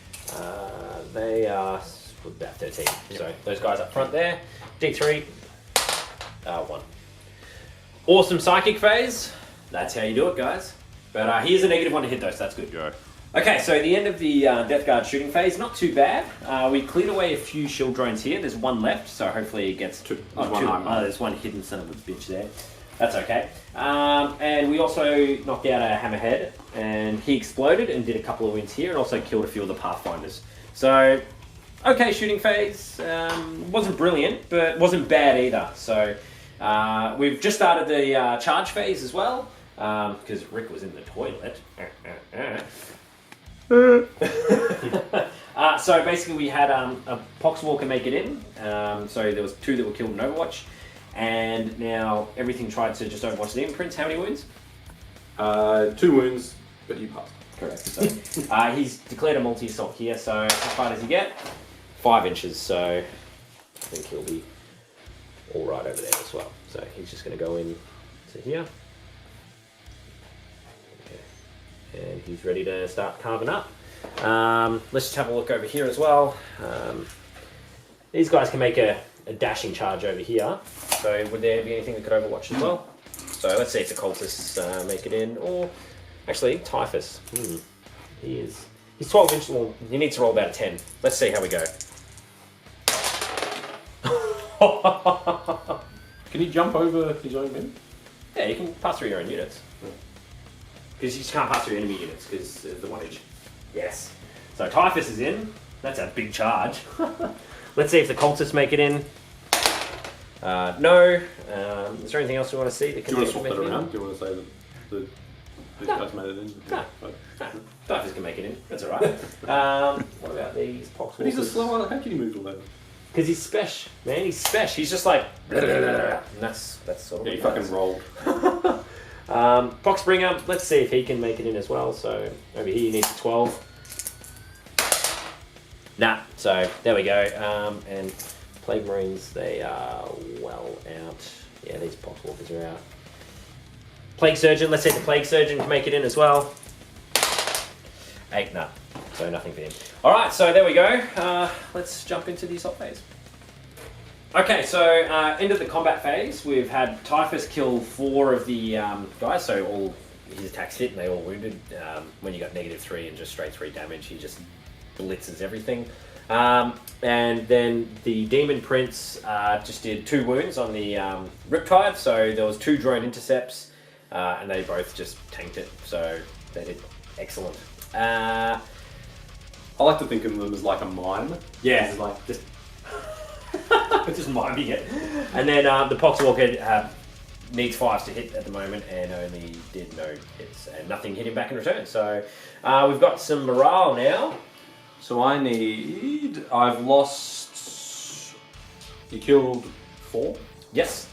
A: They are about 13, yep. So those guys up front there, D3, 1. Awesome Psychic phase, that's how you do it, guys. But here's a -1 to hit though, so that's good.
B: Go.
A: Okay, so the end of the Death Guard shooting phase, not too bad. We cleared away a few shield drones here. There's 1 left, so hopefully it gets 2. There's 1 hidden son of a bitch there. That's okay. And we also knocked out a Hammerhead, and he exploded and did a couple of wins here, and also killed a few of the Pathfinders. So, okay shooting phase. Wasn't brilliant, but wasn't bad either. So, we've just started the charge phase as well, because Rick was in the toilet. So basically we had a Poxwalker make it in, so there was 2 that were killed in Overwatch, and now everything tried to just Overwatch the Imprints. How many wounds?
B: 2 wounds, but you passed.
A: Correct. So he's declared a multi-assault here, so how far does he get? 5 inches, so I think he'll be alright over there as well. So he's just going to go in to here. And he's ready to start carving up. Let's just have a look over here as well. These guys can make a dashing charge over here. So would there be anything that could Overwatch as well? So let's see if the cultists make it in, or actually Typhus. He is. He's 12 inches. Well, he needs to roll about a 10. Let's see how we go.
C: Can he jump over his own men?
A: Yeah, you can pass through your own units. Because you just can't pass through enemy units because of the 1 inch. Yes. So Typhus is in. That's a big charge. Let's see if the cultists make it in. No. Is there anything else you want to see? That
B: Do you want to swap that around? Do you want to say that these guys made it in?
A: No. Typhus can make it in. That's alright. What about these pox?
B: But he's a slower. How can you move all that?
A: Because he's spesh, man. He's spesh. He's just like, and that's sort of.
B: Yeah, you fucking rolled.
A: Poxbringer. Let's see if he can make it in as well. So over here, he needs a 12. Nah. So there we go. And Plague Marines, they are well out. Yeah, these Poxwalkers are out. Plague Surgeon. Let's see if the Plague Surgeon can make it in as well. 8. Nah. So nothing for him. All right, so there we go. Let's jump into the assault phase. Okay, so into the combat phase, we've had Typhus kill 4 of the guys, so all his attacks hit and they all wounded. When you got -3 and just straight 3 damage, he just blitzes everything. And then the Demon Prince just did 2 wounds on the Riptide, so there was 2 drone intercepts, and they both just tanked it, so they did excellent.
B: I like to think of them as like a mime.
A: Yeah.
B: It's like
A: Just just miming it. And then the Poxwalker needs 5s to hit at the moment and only did no hits. And nothing hit him back in return. So we've got some morale now.
C: So I've lost... You killed 4?
A: Yes.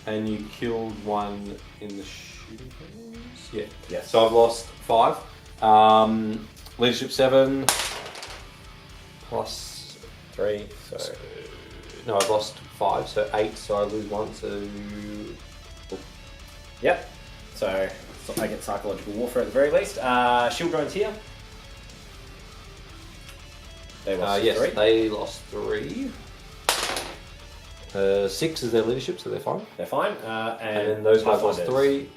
C: And you killed 1 in the shooting phase? Yeah.
A: Yes.
C: So I've lost 5. Leadership 7 plus
A: 3. So
C: no, I've lost 5, so 8. So I lose 1. So
A: yep. So I get psychological warfare at the very least. Shield drones here. They lost
C: yes,
A: 3.
C: they lost 3. 6 is their leadership, so they're fine.
A: They're fine.
C: And then those guys lost 3,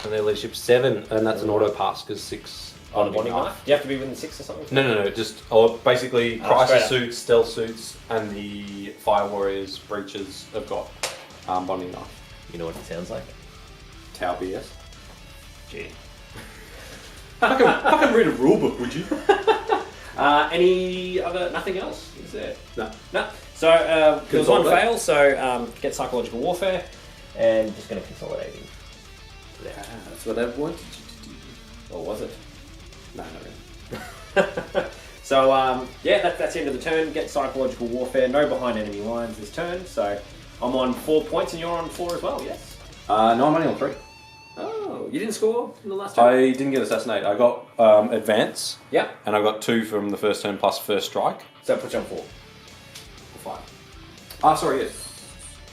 C: and their leadership 7, and that's an auto pass because 6.
A: On bonding knife? Do you have to be within 6 or something?
C: No. Just basically crisis suits, stealth suits, and the fire warriors breaches have got bonding knife.
A: You know what it sounds like?
B: Tau BS.
A: Gee.
B: Fucking read a rule book, would you?
A: Any other? Nothing else? Is there?
B: No.
A: So there was 1 fail. So get psychological warfare, and just going to consolidate him.
B: That's what I wanted you to do.
A: Or was it?
B: No, not really.
A: So yeah, that's the end of the turn. Get psychological warfare. No behind enemy lines this turn. So I'm on 4 points, and you're on 4 as well. Yes.
B: No, I'm only on 3.
A: Oh, you didn't score in the last turn?
B: I didn't get assassinate. I got advance.
A: Yeah.
B: And I got 2 from the first turn plus first strike.
A: So that puts you on 4.
B: 5. Sorry, yes.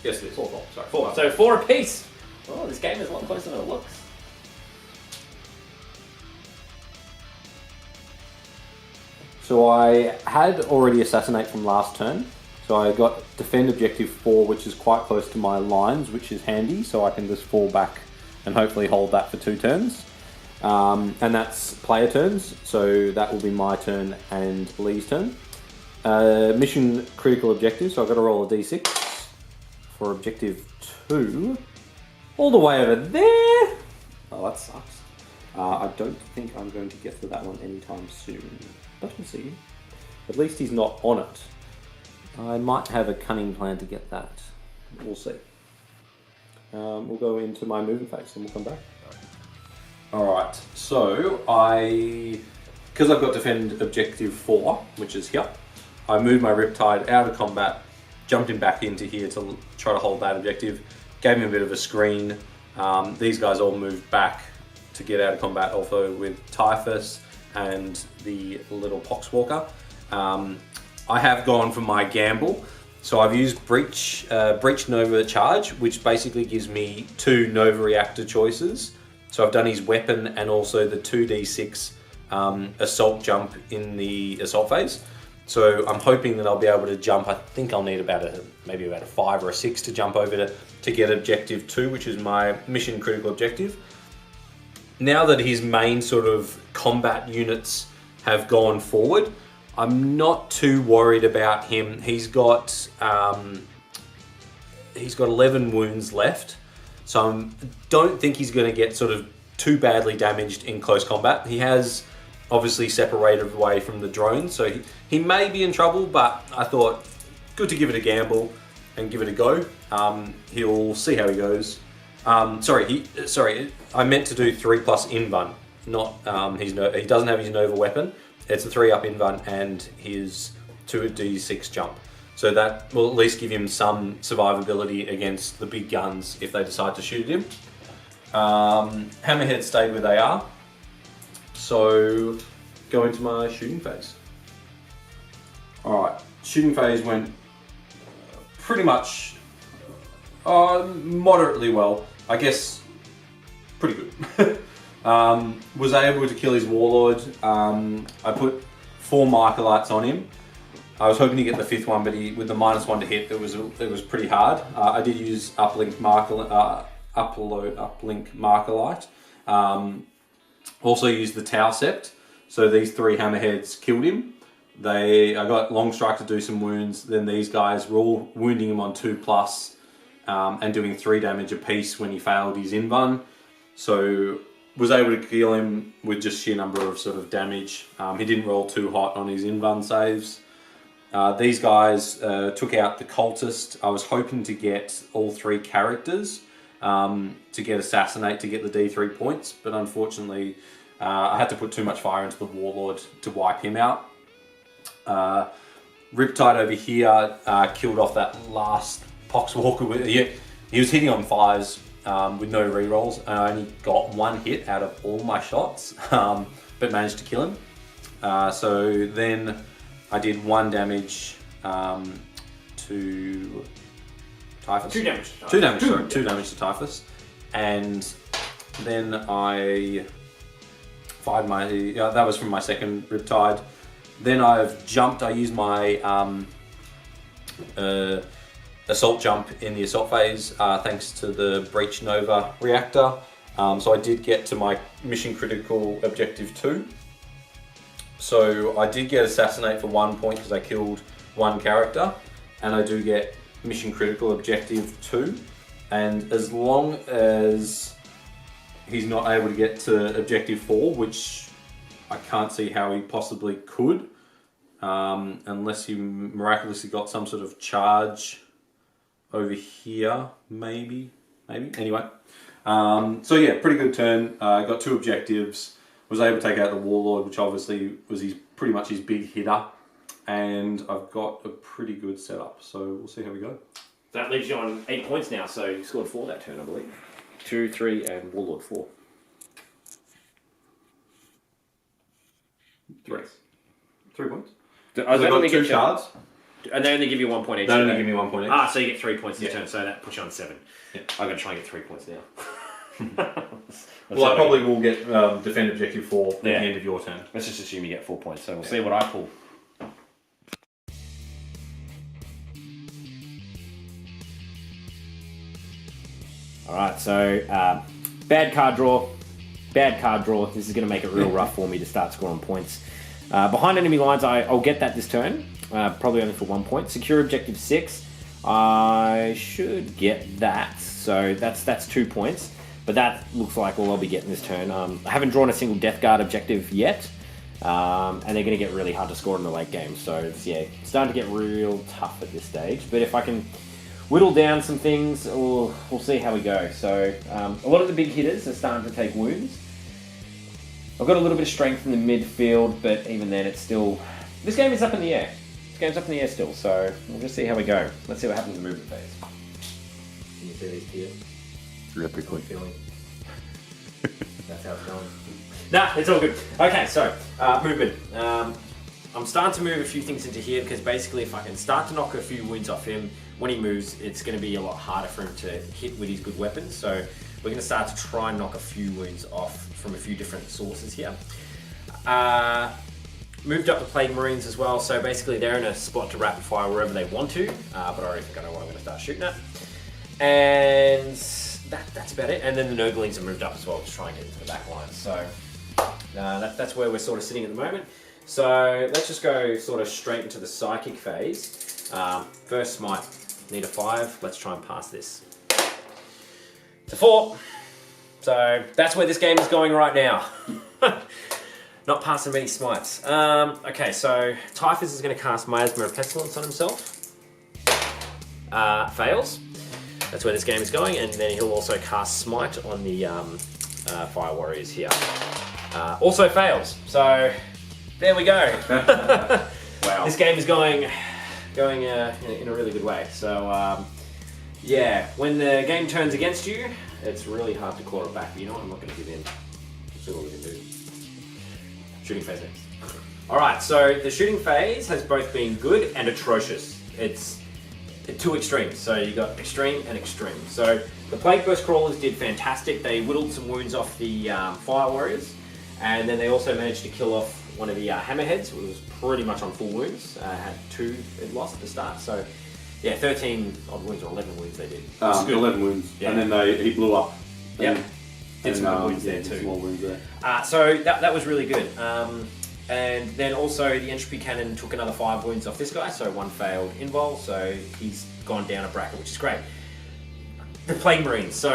B: Yes, it is. 4. Sorry.
A: 4. So 4 apiece. Oh, this game is a lot closer than it looks.
C: So I had already assassinate from last turn. So I got defend objective 4, which is quite close to my lines, which is handy. So I can just fall back and hopefully hold that for 2 turns. And that's player turns. So that will be my turn and Leigh's turn. Mission critical objective. So I've got to roll a d6 for objective 2. All the way over there. Oh, that sucks. I don't think I'm going to get to that one anytime soon. But we'll see. At least he's not on it. I might have a cunning plan to get that. We'll see. We'll go into my movement phase and we'll come back.
B: Alright, so because I've got defend objective 4, which is here, I moved my Riptide out of combat, jumped him back into here to try to hold that objective, gave him a bit of a screen. These guys all moved back to get out of combat, also with Typhus and the little Poxwalker. I have gone for my gamble, so I've used Breach Nova Charge, which basically gives me 2 Nova Reactor choices. So I've done his weapon and also the 2d6 assault jump in the assault phase. So I'm hoping that I'll be able to jump. I think I'll need maybe about a 5 or a 6 to jump over to get objective 2, which is my mission critical objective.
C: now that his main sort of combat units have gone forward, I'm not too worried about him. He's got 11 wounds left, so I don't think he's going to get sort of too badly damaged in close combat. He has obviously separated away from the drone, so he may be in trouble, but I thought good to give it a gamble and give it a go. He'll see how he goes. Sorry, I meant to do 3+ invuln, not he doesn't have his Nova weapon. It's a 3-up invuln and his 2d6 jump. So that will at least give him some survivability against the big guns if they decide to shoot at him. Hammerhead stayed where they are. So go into my shooting phase. Alright, shooting phase went pretty much moderately well. I guess pretty good. Was able to kill his warlord. I put 4 Markelites on him. I was hoping to get the 5th one, but with the -1 to hit, it was pretty hard. I did use uplink Markelite. Also used the Tau Sept. So these 3 hammerheads killed him. I got Long Strike to do some wounds. Then these guys were all wounding him on 2+, and doing 3 damage apiece when he failed his invuln. So was able to kill him with just sheer number of sort of damage. He didn't roll too hot on his invuln saves. These guys took out the cultist. I was hoping to get all 3 characters to get assassinate to get the D3 points, but unfortunately I had to put too much fire into the warlord to wipe him out. Riptide over here killed off that last Poxwalker. He was hitting on 5s with no rerolls, and I only got 1 hit out of all my shots, but managed to kill him. So then I did 1 damage to Typhus.
A: 2 damage.
C: 2 damage, sorry. 2 damage to Typhus. And then I fired my... that was from my second Riptide. Then I've jumped. I used my assault jump in the assault phase thanks to the Breach Nova reactor. So I did get to my mission critical objective 2. So I did get assassinate for 1 point because I killed 1 character, and I do get mission critical objective 2. And as long as he's not able to get to objective 4, which I can't see how he possibly could, unless he miraculously got some sort of charge over here, maybe. Anyway, so yeah, pretty good turn. Got 2 objectives. Was able to take out the warlord, which obviously was pretty much his big hitter, and I've got a pretty good setup. So we'll see how we go.
A: That leaves you on 8 points now. So you scored 4 that turn, I believe. 2, 3, and warlord 4.
C: 3. 3 points.
A: I
C: got 2 shards.
A: And they only give you 1 point each.
C: They only give me 1 point each.
A: So you get 3 points this turn, so that puts you on 7.
C: Yeah.
A: I'm going to try and get 3 points now.
C: Well, I probably will get defend objective 4 at the end of your turn.
A: Let's just assume you get 4 points, so we'll see what I pull. Alright, so bad card draw. This is going to make it real rough for me to start scoring points. Behind enemy lines, I'll get that this turn. Probably only for 1 point. Secure objective 6. I should get that. So that's 2 points. But that looks like all I'll be getting this turn. I haven't drawn a single Death Guard objective yet. And they're going to get really hard to score in the late game. So it's starting to get real tough at this stage. But if I can whittle down some things, we'll see how we go. So a lot of the big hitters are starting to take wounds. I've got a little bit of strength in the midfield, but even then it's still... This game is up in the air. This game's up in the air still, so we'll just see how we go. Let's see what happens in the movement phase. Can you see these here?
C: Yeah, pretty quick.
A: That's how it's going. Nah, it's all good. Okay, so movement. I'm starting to move a few things into here because basically if I can start to knock a few wounds off him, when he moves, it's going to be a lot harder for him to hit with his good weapons. So we're going to start to try and knock a few wounds off from a few different sources here. Moved up the Plague Marines as well, so basically they're in a spot to rapid fire wherever they want to, but I already think I know what I'm going to start shooting at. And that's about it. And then the Nurglings have moved up as well to try and get into the back line. So that's where we're sort of sitting at the moment. So let's just go sort of straight into the psychic phase. First smite, need a 5. Let's try and pass this. It's a 4. So that's where this game is going right now. Not passing many smites. Okay, so Typhus is going to cast Miasma of Pestilence on himself. Fails. That's where this game is going, and then he'll also cast Smite on the Fire Warriors here. Also fails. So there we go.
B: Wow.
A: This game is going in a really good way. So yeah, when the game turns against you, it's really hard to claw it back. But you know what? I'm not going to give in. Let's see what we can do. Shooting phase next. Alright, so the shooting phase has both been good and atrocious. It's 2 extremes, so you got extreme and extreme. So the Plague Burst Crawlers did fantastic. They whittled some wounds off the Fire Warriors, and then they also managed to kill off one of the Hammerheads, who was pretty much on full wounds. Had 2 it lost at the start, so yeah, 13 odd wounds or 11 wounds they did.
B: 11 wounds,
A: Yeah.
B: and then he blew up.
A: Yep. Did some more wounds there too. So that was really good. And then also the Entropy Cannon took another 5 wounds off this guy, so 1 failed invul, so he's gone down a bracket, which is great. The Plague Marines, so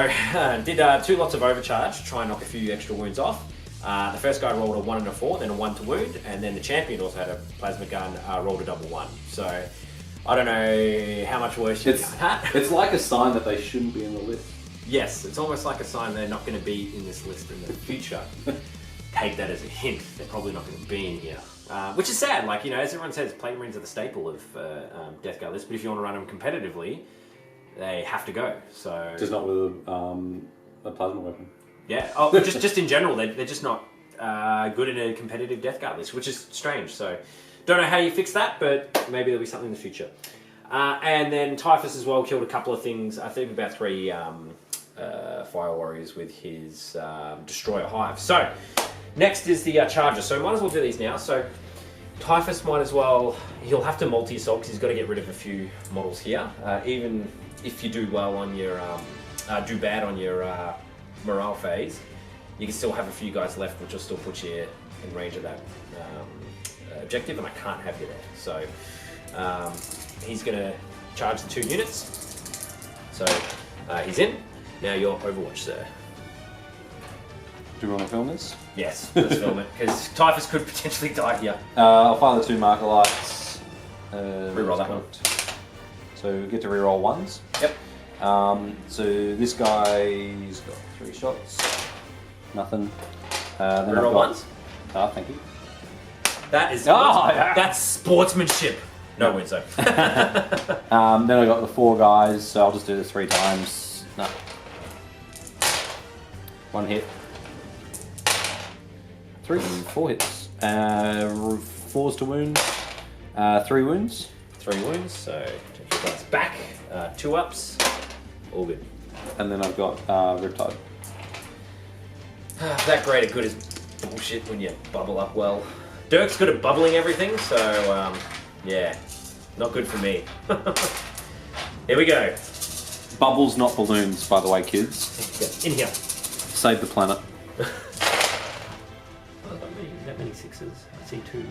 A: did 2 lots of overcharge to try and knock a few extra wounds off. The first guy rolled a 1 and a 4, then a 1 to wound, and then the champion also had a plasma gun, rolled a double 1. So I don't know how much worse you can have.
B: It's like a sign that they shouldn't be in the list.
A: Yes, it's almost like a sign they're not going to be in this list in the future. Take that as a hint. They're probably not going to be in here. Which is sad. Like, you know, as everyone says, Plague Marines are the staple of Death Guard lists, but if you want to run them competitively, they have to go. So
B: Just not with a plasma weapon.
A: yeah. Oh, just in general, they're just not good in a competitive Death Guard list, which is strange. So don't know how you fix that, but maybe there'll be something in the future. And then Typhus as well killed a couple of things. I think about 3 Fire Warriors with his Destroyer Hive. So next is the Charger. So might as well do these now. So Typhus might as well, he'll have to multi-assault because he's got to get rid of a few models here. Even if you do well on your, do bad on your morale phase, you can still have a few guys left, which will still put you in range of that objective, and I can't have you there. So he's going to charge the 2 units. So he's in. Now you're Overwatch, sir.
B: Do you want to film this?
A: Yes, let's film it, because Typhus could potentially die here.
C: I'll fire the 2 marker lights.
A: Reroll that one.
C: So we get to reroll 1s.
A: Yep.
C: So this guy's got 3 shots. Nothing. Then
A: Reroll 1s?
C: Thank you.
A: That is
C: yeah.
A: That's sportsmanship. No wins though.
C: Then I got the 4 guys, so I'll just do this 3 times. No. 1 hit. 3, 4 hits. 4s to wound. 3 wounds.
A: 3 wounds, so take your guys back. 2 ups. All good.
C: And then I've got Riptide.
A: That great at good is bullshit when you bubble up well. Dirk's good at bubbling everything, so yeah, not good for me. Here we go.
C: Bubbles, not balloons, by the way, kids.
A: In here.
C: Save the planet.
A: That many 6s. I see 2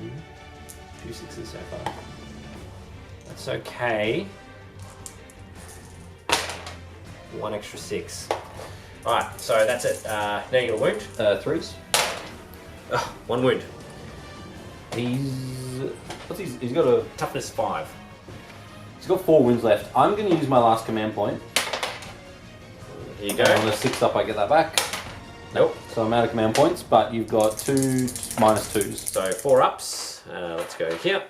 A: 6s so far. That's okay. 1 extra 6. Alright, so that's it. Now you got a wound.
C: 3s.
A: 1 wound.
C: He's got a
A: Toughness 5.
C: He's got 4 wounds left. I'm going to use my last command point.
A: Here you go.
C: On the 6th up, I get that back.
A: Nope.
C: So I'm out of command points, but you've got 2 -2s.
A: So 4 ups. Let's go here.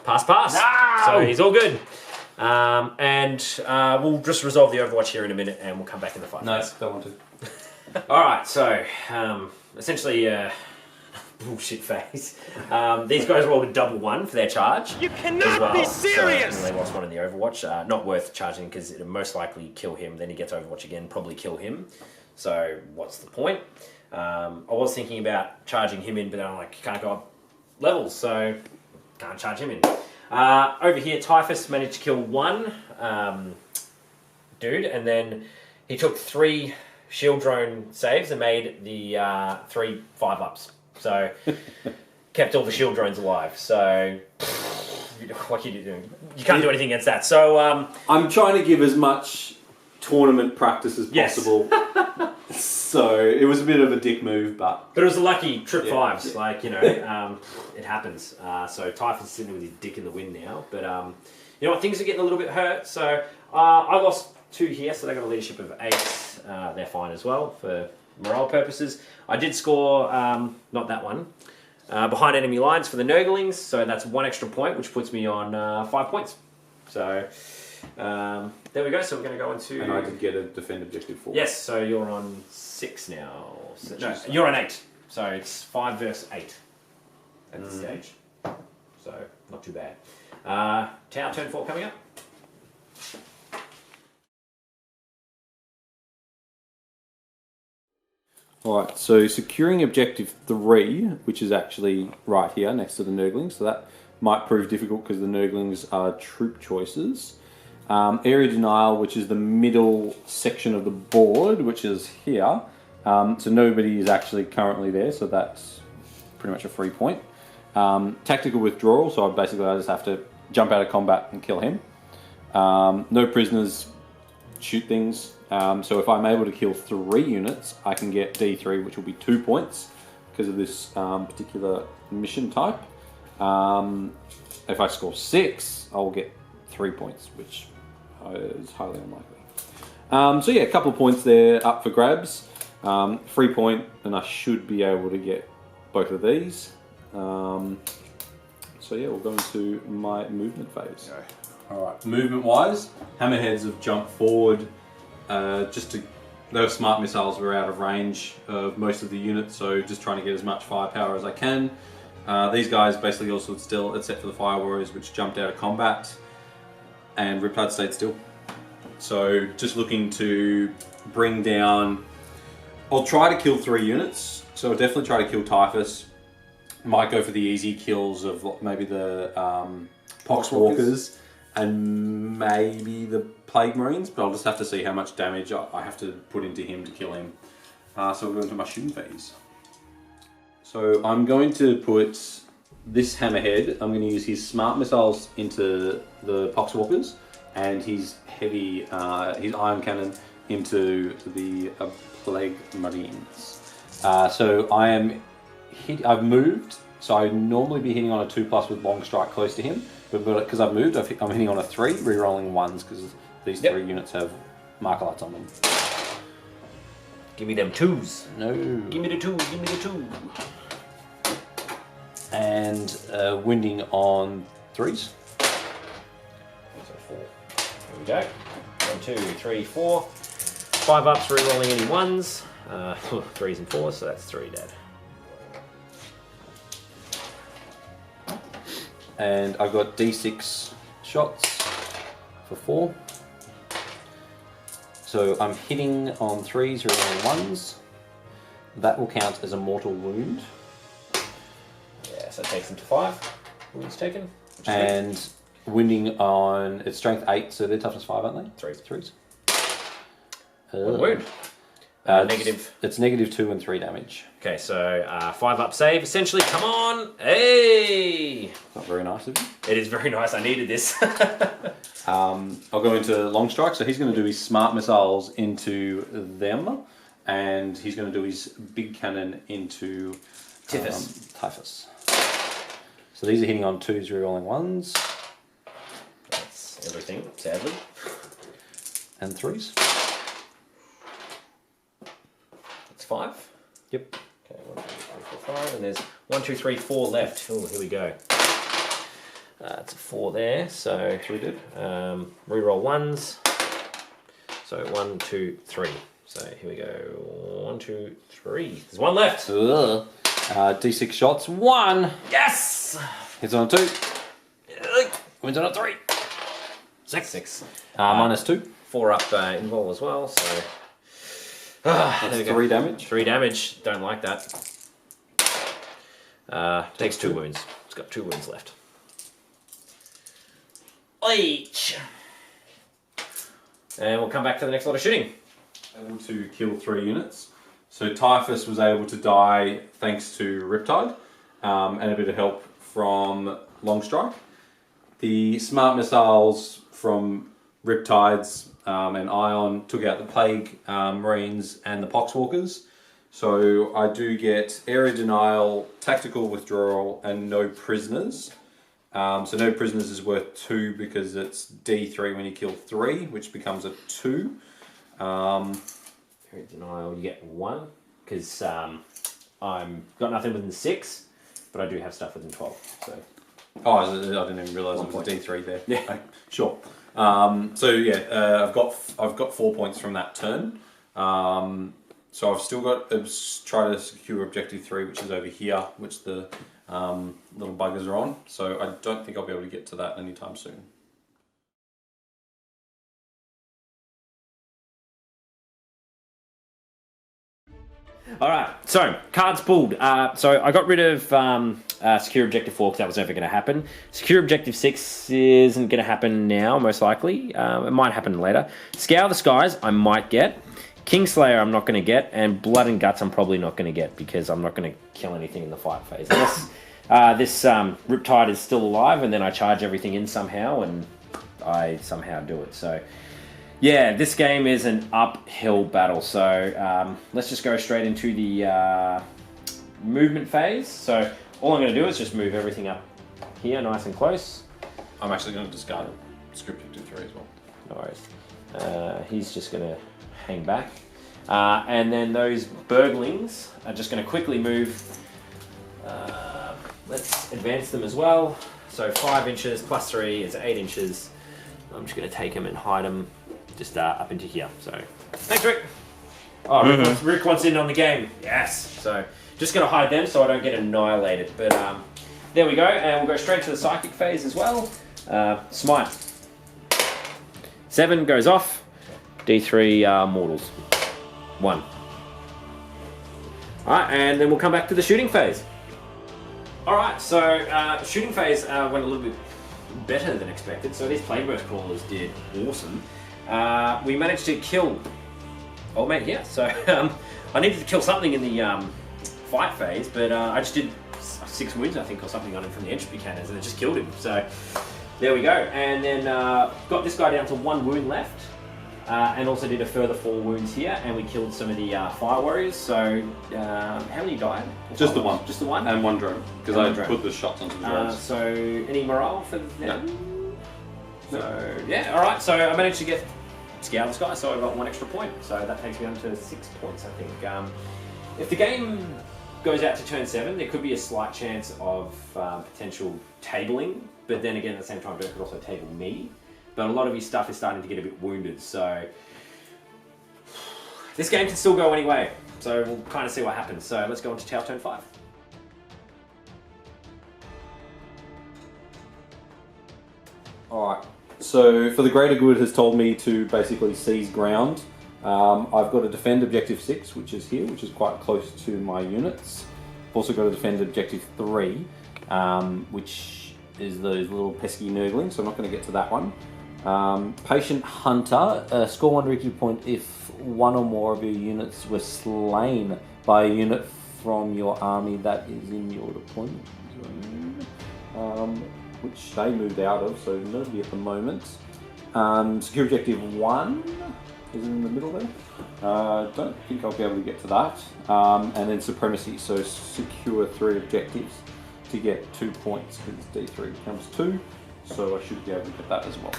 A: Pass.
C: No!
A: So he's all good. We'll just resolve the Overwatch here in a minute, and we'll come back in the fight.
C: No, don't want to.
A: All right. So essentially, bullshit phase. These guys rolled a double 1 for their charge.
D: You cannot be serious!
A: So they lost 1 in the Overwatch. Not worth charging because it'll most likely kill him. Then he gets Overwatch again, probably kill him. So what's the point? I was thinking about charging him in, but then I'm like, can't go up levels, so can't charge him in. Over here, Typhus managed to kill 1 dude, and then he took 3 shield drone saves and made the 3 5-ups. So kept all the shield drones alive. So what are you doing? You can't do anything against that. So
B: I'm trying to give as much tournament practice as
A: Yes.
B: possible. So it was a bit of a dick move, but
A: it was a lucky trip
B: Yeah.
A: 5s. Like, you know, it happens. So Typhon's sitting with his dick in the wind now. But you know what? Things are getting a little bit hurt. So I lost 2 here, so they got a leadership of 8. They're fine as well for morale purposes. I did score, not that one, behind enemy lines for the Nurglings, so that's 1 extra point, which puts me on 5 points. So there we go. So we're going to go into.
B: and I did get a defend objective 4.
A: Yes, so you're on 6 now. No, you're on 8. So it's 5 versus 8 at this stage. So not too bad. Tower turn 4 coming up.
C: Alright, so securing objective 3, which is actually right here next to the Nurglings, so that might prove difficult because the Nurglings are troop choices. Area denial, which is the middle section of the board, which is here. So nobody is actually currently there, so that's pretty much a free point. Tactical withdrawal, so I just have to jump out of combat and kill him. No prisoners, shoot things. So if I'm able to kill 3 units, I can get D3, which will be 2 points because of this particular mission type. If I score 6, I'll get 3 points, which is highly unlikely. So yeah, a couple of points there up for grabs. Free point, and I should be able to get both of these. So yeah, we'll go into my movement phase. Alright, movement wise, hammerheads have jumped forward. Those smart missiles were out of range of most of the units, so just trying to get as much firepower as I can. These guys basically all stood still, except for the Fire Warriors, which jumped out of combat, and Riptide stayed still. So just looking to bring down. I'll try to kill 3 units, so I'll definitely try to kill Typhus. Might go for the easy kills of maybe the Poxwalkers and maybe the Plague Marines, but I'll just have to see how much damage I have to put into him to kill him. So we'll go into my shooting phase. So I'm going to put this hammerhead, I'm going to use his smart missiles into the Poxwalkers and his heavy, his iron cannon into the Plague Marines. So I've moved, so I'd normally be hitting on a 2+ with long strike close to him, but because I've moved, I'm hitting on a 3, re-rolling 1s because these 3 units have marker lights on them.
A: Give me them 2s.
C: No.
A: Give me the 2. Give me the 2.
C: And winding on 3s.
A: So 4. Here we go. 1, 2, 3, 4. 5 ups, re-rolling any 1s. 3s and 4s, so that's 3 dead.
C: And I've got D6 shots for 4. So I'm hitting on 3s, re-rolling 1s. That will count as a mortal wound.
A: Yeah, so it takes them to 5. Wounds taken.
C: And winding on, it's strength 8, so they're toughness 5, aren't they?
A: 3s.
C: 3s.
A: One wound. Negative.
C: It's -2 and 3 damage.
A: Okay, so 5 up save. Essentially, come on. Hey!
C: Not very nice of you.
A: It is very nice. I needed this.
C: I'll go into long strike. So he's going to do his smart missiles into them, and he's going to do his big cannon into Typhus. So these are hitting on 2s, re-rolling 1s.
A: That's everything, sadly.
C: And 3s.
A: That's 5.
C: Yep.
A: Okay, 1, 2, 3, 4, 5, and there's 1, 2, 3, 4 left. Oh, here we go. It's a 4 there, so
C: 3 did.
A: Reroll 1s. So 1, 2, 3. So here we go. 1, 2, 3. There's 1 left.
C: D6 shots. 1.
A: Yes.
C: Hits on a 2. Wins on a 3.
A: 6.
C: -2.
A: 4 up invul as well. So
C: That's 3 damage.
A: 3 damage. Don't like that. Takes 2 wounds. It's got 2 wounds left. Each. And we'll come back to the next lot of shooting.
B: able to kill 3 units. So Typhus was able to die thanks to Riptide and a bit of help from Longstrike. The smart missiles from Riptides and Ion took out the Plague Marines and the Poxwalkers. So I do get area denial, tactical withdrawal, and no prisoners. So no prisoners is worth 2 because it's D3 when you kill 3, which becomes a 2.
A: Area denial, you get 1 because I'm got nothing within 6, but I do have stuff within 12. So.
B: Oh, I didn't even realise it was a D3 there.
A: Yeah,
B: sure. So yeah, I've got 4 points from that turn. So I've still got try to secure objective 3, which is over here, which the little buggers are on. So I don't think I'll be able to get to that anytime soon.
A: All right, so cards pulled. So I got rid of secure objective 4 because that was never going to happen. Secure objective 6 isn't going to happen now, most likely. It might happen later. Scour the Skies, I might get. Kingslayer, I'm not going to get. And Blood and Guts, I'm probably not going to get because I'm not going to kill anything in the fight phase. Unless this Riptide is still alive and then I charge everything in somehow and I somehow do it. So yeah, this game is an uphill battle. So let's just go straight into the movement phase. So all I'm going to do is just move everything up here nice and close.
B: I'm actually going to discard script objective 3 as well.
A: No worries. He's just going to hang back. And then those Burglings are just going to quickly move. Let's advance them as well. So 5 inches plus 3 is 8 inches. I'm just going to take them and hide them just up into here. So thanks, Rick. Oh, Rick wants in on the game. Yes. So just going to hide them so I don't get annihilated. But there we go. And we'll go straight to the psychic phase as well. Smite. 7 goes off. D3 mortals. 1. Alright, and then we'll come back to the shooting phase. Alright, so shooting phase went a little bit better than expected. So these Plagueburst Crawlers did awesome. We managed to kill old mate here. So I needed to kill something in the fight phase, but I just did 6 wounds, I think, or something on him from the entropy cannons, and it just killed him. So there we go. And then got this guy down to 1 wound left. And also did a further 4 wounds here, and we killed some of the Fire Warriors. So, how many died?
B: Just the 1.
A: Just the 1?
B: And 1 drone, because I put the shots onto the drones.
A: So, any morale for them?
B: No.
A: So, yeah, alright. So, I managed to get Scour the Sky, so I got 1 extra point. So, that takes me on to 6 points, I think. If the game goes out to turn 7, there could be a slight chance of potential tabling, but then again, at the same time, Dirk could also table me. But a lot of his stuff is starting to get a bit wounded, so this game can still go anyway. So we'll kind of see what happens. So let's go on to Tau turn 5.
B: Alright, so for the greater good has told me to basically seize ground. I've got to defend objective 6, which is here, which is quite close to my units. I've also got to defend objective 3, which is those little pesky nurglings, so I'm not going to get to that one. Patient Hunter, score 1 directive point if 1 or more of your units were slain by a unit from your army that is in your deployment zone, which they moved out of, so nobody at the moment. Secure objective 1 is in the middle there. Don't think I'll be able to get to that. And then supremacy, so secure 3 objectives to get 2 points because D3 becomes 2, so I should be able to get that as well.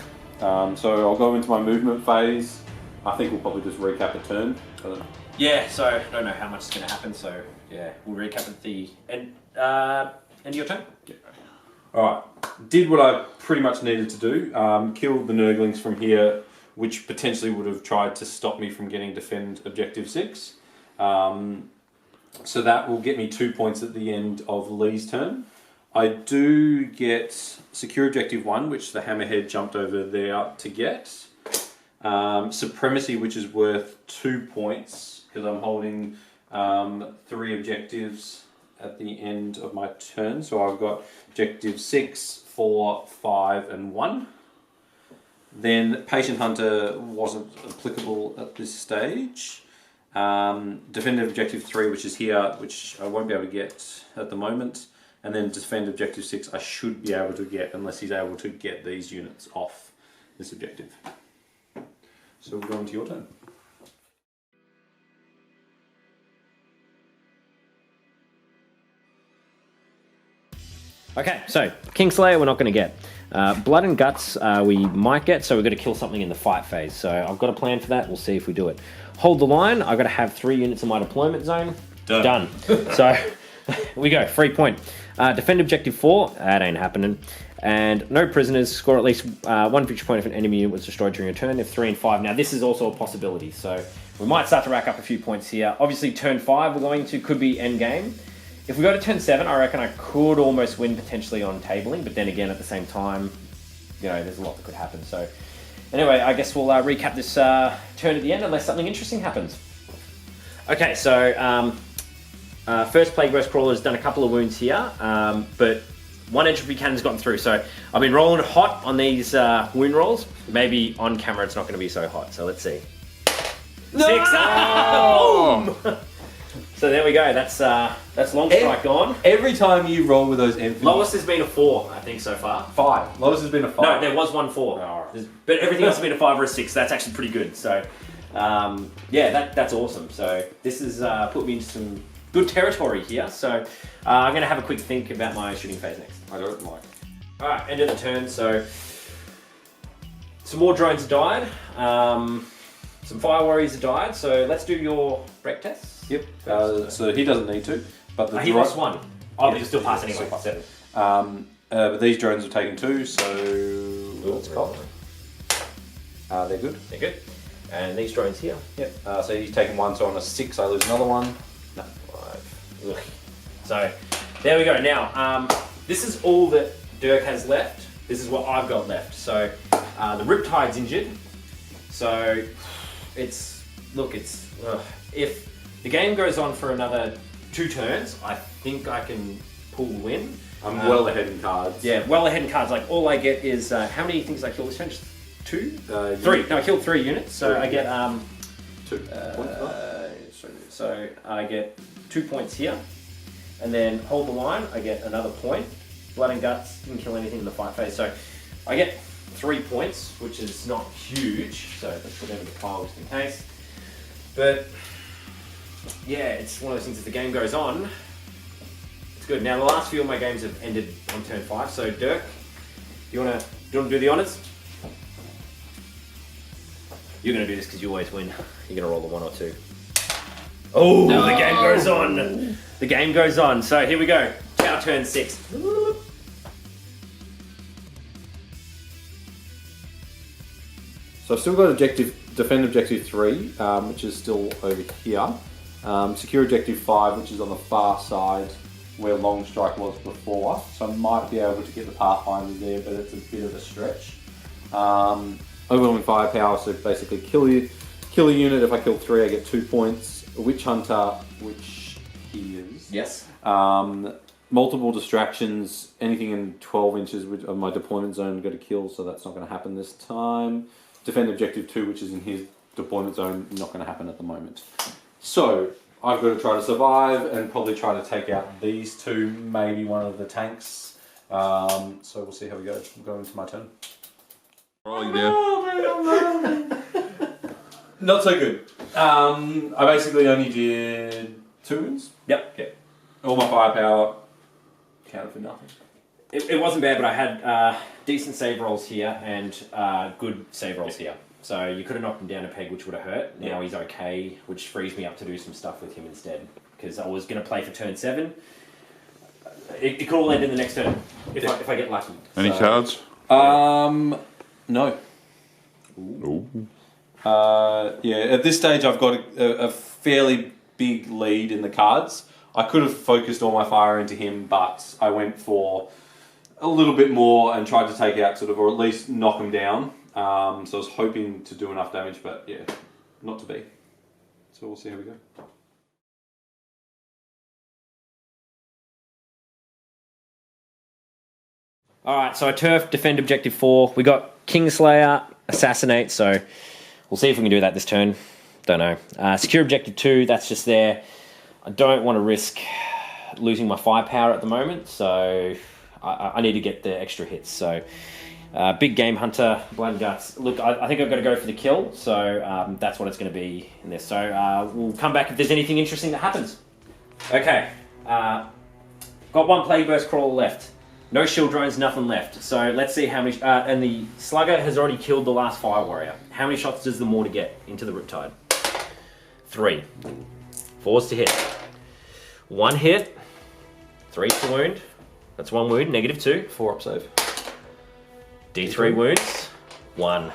B: So I'll go into my movement phase. I think we'll probably just recap a turn.
A: Yeah, so I don't know how much is going to happen, so yeah, we'll recap at the end of your turn.
B: Yeah. Alright, did what I pretty much needed to do. Killed the Nurglings from here, which potentially would have tried to stop me from getting defend objective 6. So that will get me 2 points at the end of Leigh's turn. I do get secure objective 1, which the Hammerhead jumped over there to get. Supremacy, which is worth 2 points, because I'm holding 3 objectives at the end of my turn. So I've got objective 6, 4, 5, and 1.
C: Then Patient Hunter wasn't applicable at this stage. Defend Objective 3, which is here, which I won't be able to get at the moment. And then Defend Objective 6, I should be able to get, unless he's able to get these units off this objective. So we'll go into your turn.
A: Okay, so Kingslayer we're not going to get. Blood and Guts we might get, so we're going to kill something in the fight phase. So I've got a plan for that. We'll see if we do it. Hold the line. I've got to have 3 units in my deployment zone. Done. So we go. 3 point. Defend Objective 4. That ain't happening. And no prisoners. Score at least 1 victory point if an enemy unit was destroyed during a turn. If 3 and 5. Now this is also a possibility. So we might start to rack up a few points here. Obviously turn 5 we're going to could be end game. If we go to turn 7, I reckon I could almost win potentially on tabling, but then again, at the same time, you know, there's a lot that could happen. So, anyway, I guess we'll recap this turn at the end unless something interesting happens. Okay, so first Plague Burst Crawler has done a couple of wounds here, but 1 entropy cannon's gotten through. So I've been rolling hot on these wound rolls. Maybe on camera it's not going to be so hot. So let's see. 6. Boom! So there we go. That's long strike gone.
C: Every time you roll with those empty...
A: Lowest has been a 4, I think, so far.
C: 5. Lowest has been a 5.
A: No, there was one 4.
C: Oh, right.
A: But everything else has been a 5 or a 6. That's actually pretty good. So, yeah, that's awesome. So this has put me into some good territory here. So I'm going to have a quick think about my shooting phase next.
C: I got it, Mike.
A: All right, end of the turn. So some more drones have died. Some fire warriors have died. So let's do your break test.
C: Yep. So he doesn't need to, but the
A: he lost 1. Oh, but you still pass anyway.
C: Still pass. But these drones have taken 2, so
A: It's cold.
C: they're good.
A: They're good. And these drones here.
C: Yep. So he's taken 1, so on a 6, I lose another 1.
A: No, 5. Ugh. So there we go. Now, this is all that Dirk has left. This is what I've got left. So the Riptide's injured. So it's if the game goes on for another 2 turns, I think I can pull the win.
C: I'm well ahead in cards.
A: Yeah, well ahead in cards. Like all I get is how many things did I kill this turn? Just 2? 3. No, I killed 3 units. So I get
C: 2 points.
A: so I get 2 points here, and then hold the line. I get another point. Blood and Guts didn't kill anything in the fight phase, so I get 3 points, which is not huge. So let's put them in the pile just in case. But yeah, it's one of those things. If the game goes on, it's good. Now the last few of my games have ended on turn 5. So Dirk, do you want to do the honors? You're going to do this because you always win. You're going to roll the 1 or 2. Oh, no. The game goes on. The game goes on. So here we go. Our turn 6.
C: So I've still got defend objective 3, which is still over here. Secure objective 5, which is on the far side where long strike was before. So I might be able to get the Pathfinder there, but it's a bit of a stretch. Overwhelming firepower, so basically kill a unit. If I kill 3, I get 2 points. A Witch Hunter, which he is.
A: Yes.
C: Multiple distractions. Anything in 12 inches of my deployment zone got to kill, so that's not going to happen this time. Defend objective 2, which is in his deployment zone, not going to happen at the moment. So I've got to try to survive and probably try to take out these 2, maybe one of the tanks. So we'll see how we go. I'm going into my turn.
B: Rolling down.
C: Not so good. I basically only did 2 wounds.
A: Yep.
C: Okay. All my firepower counted for nothing.
A: It wasn't bad, but I had decent save rolls here and good save rolls here. So you could have knocked him down a peg, which would have hurt. Now he's okay, which frees me up to do some stuff with him instead. Because I was going to play for turn 7. It could all end in the next turn if I get lucky.
B: Any cards?
C: No.
B: Ooh.
C: Yeah, at this stage I've got a fairly big lead in the cards. I could have focused all my fire into him, but I went for a little bit more and tried to take out or at least knock him down. So I was hoping to do enough damage, but yeah, not to be. So we'll see how we go.
A: Alright, so I turf defend objective 4. We got Kingslayer, assassinate, so we'll see if we can do that this turn. Don't know. Secure objective 2, that's just there. I don't want to risk losing my firepower at the moment, so I need to get the extra hits. So big game hunter, blood and guts. Look, I think I've got to go for the kill, so that's what it's going to be in this. So we'll come back if there's anything interesting that happens. Okay, got one Plague Burst Crawler left. No shield drones, nothing left. So let's see how many... and the Slugger has already killed the last Fire Warrior. How many shots does the Mortar get into the Riptide? 3. 4's to hit. 1 hit. 3 to wound. That's 1 wound. -2.
C: 4 up save.
A: D3 wounds. 1.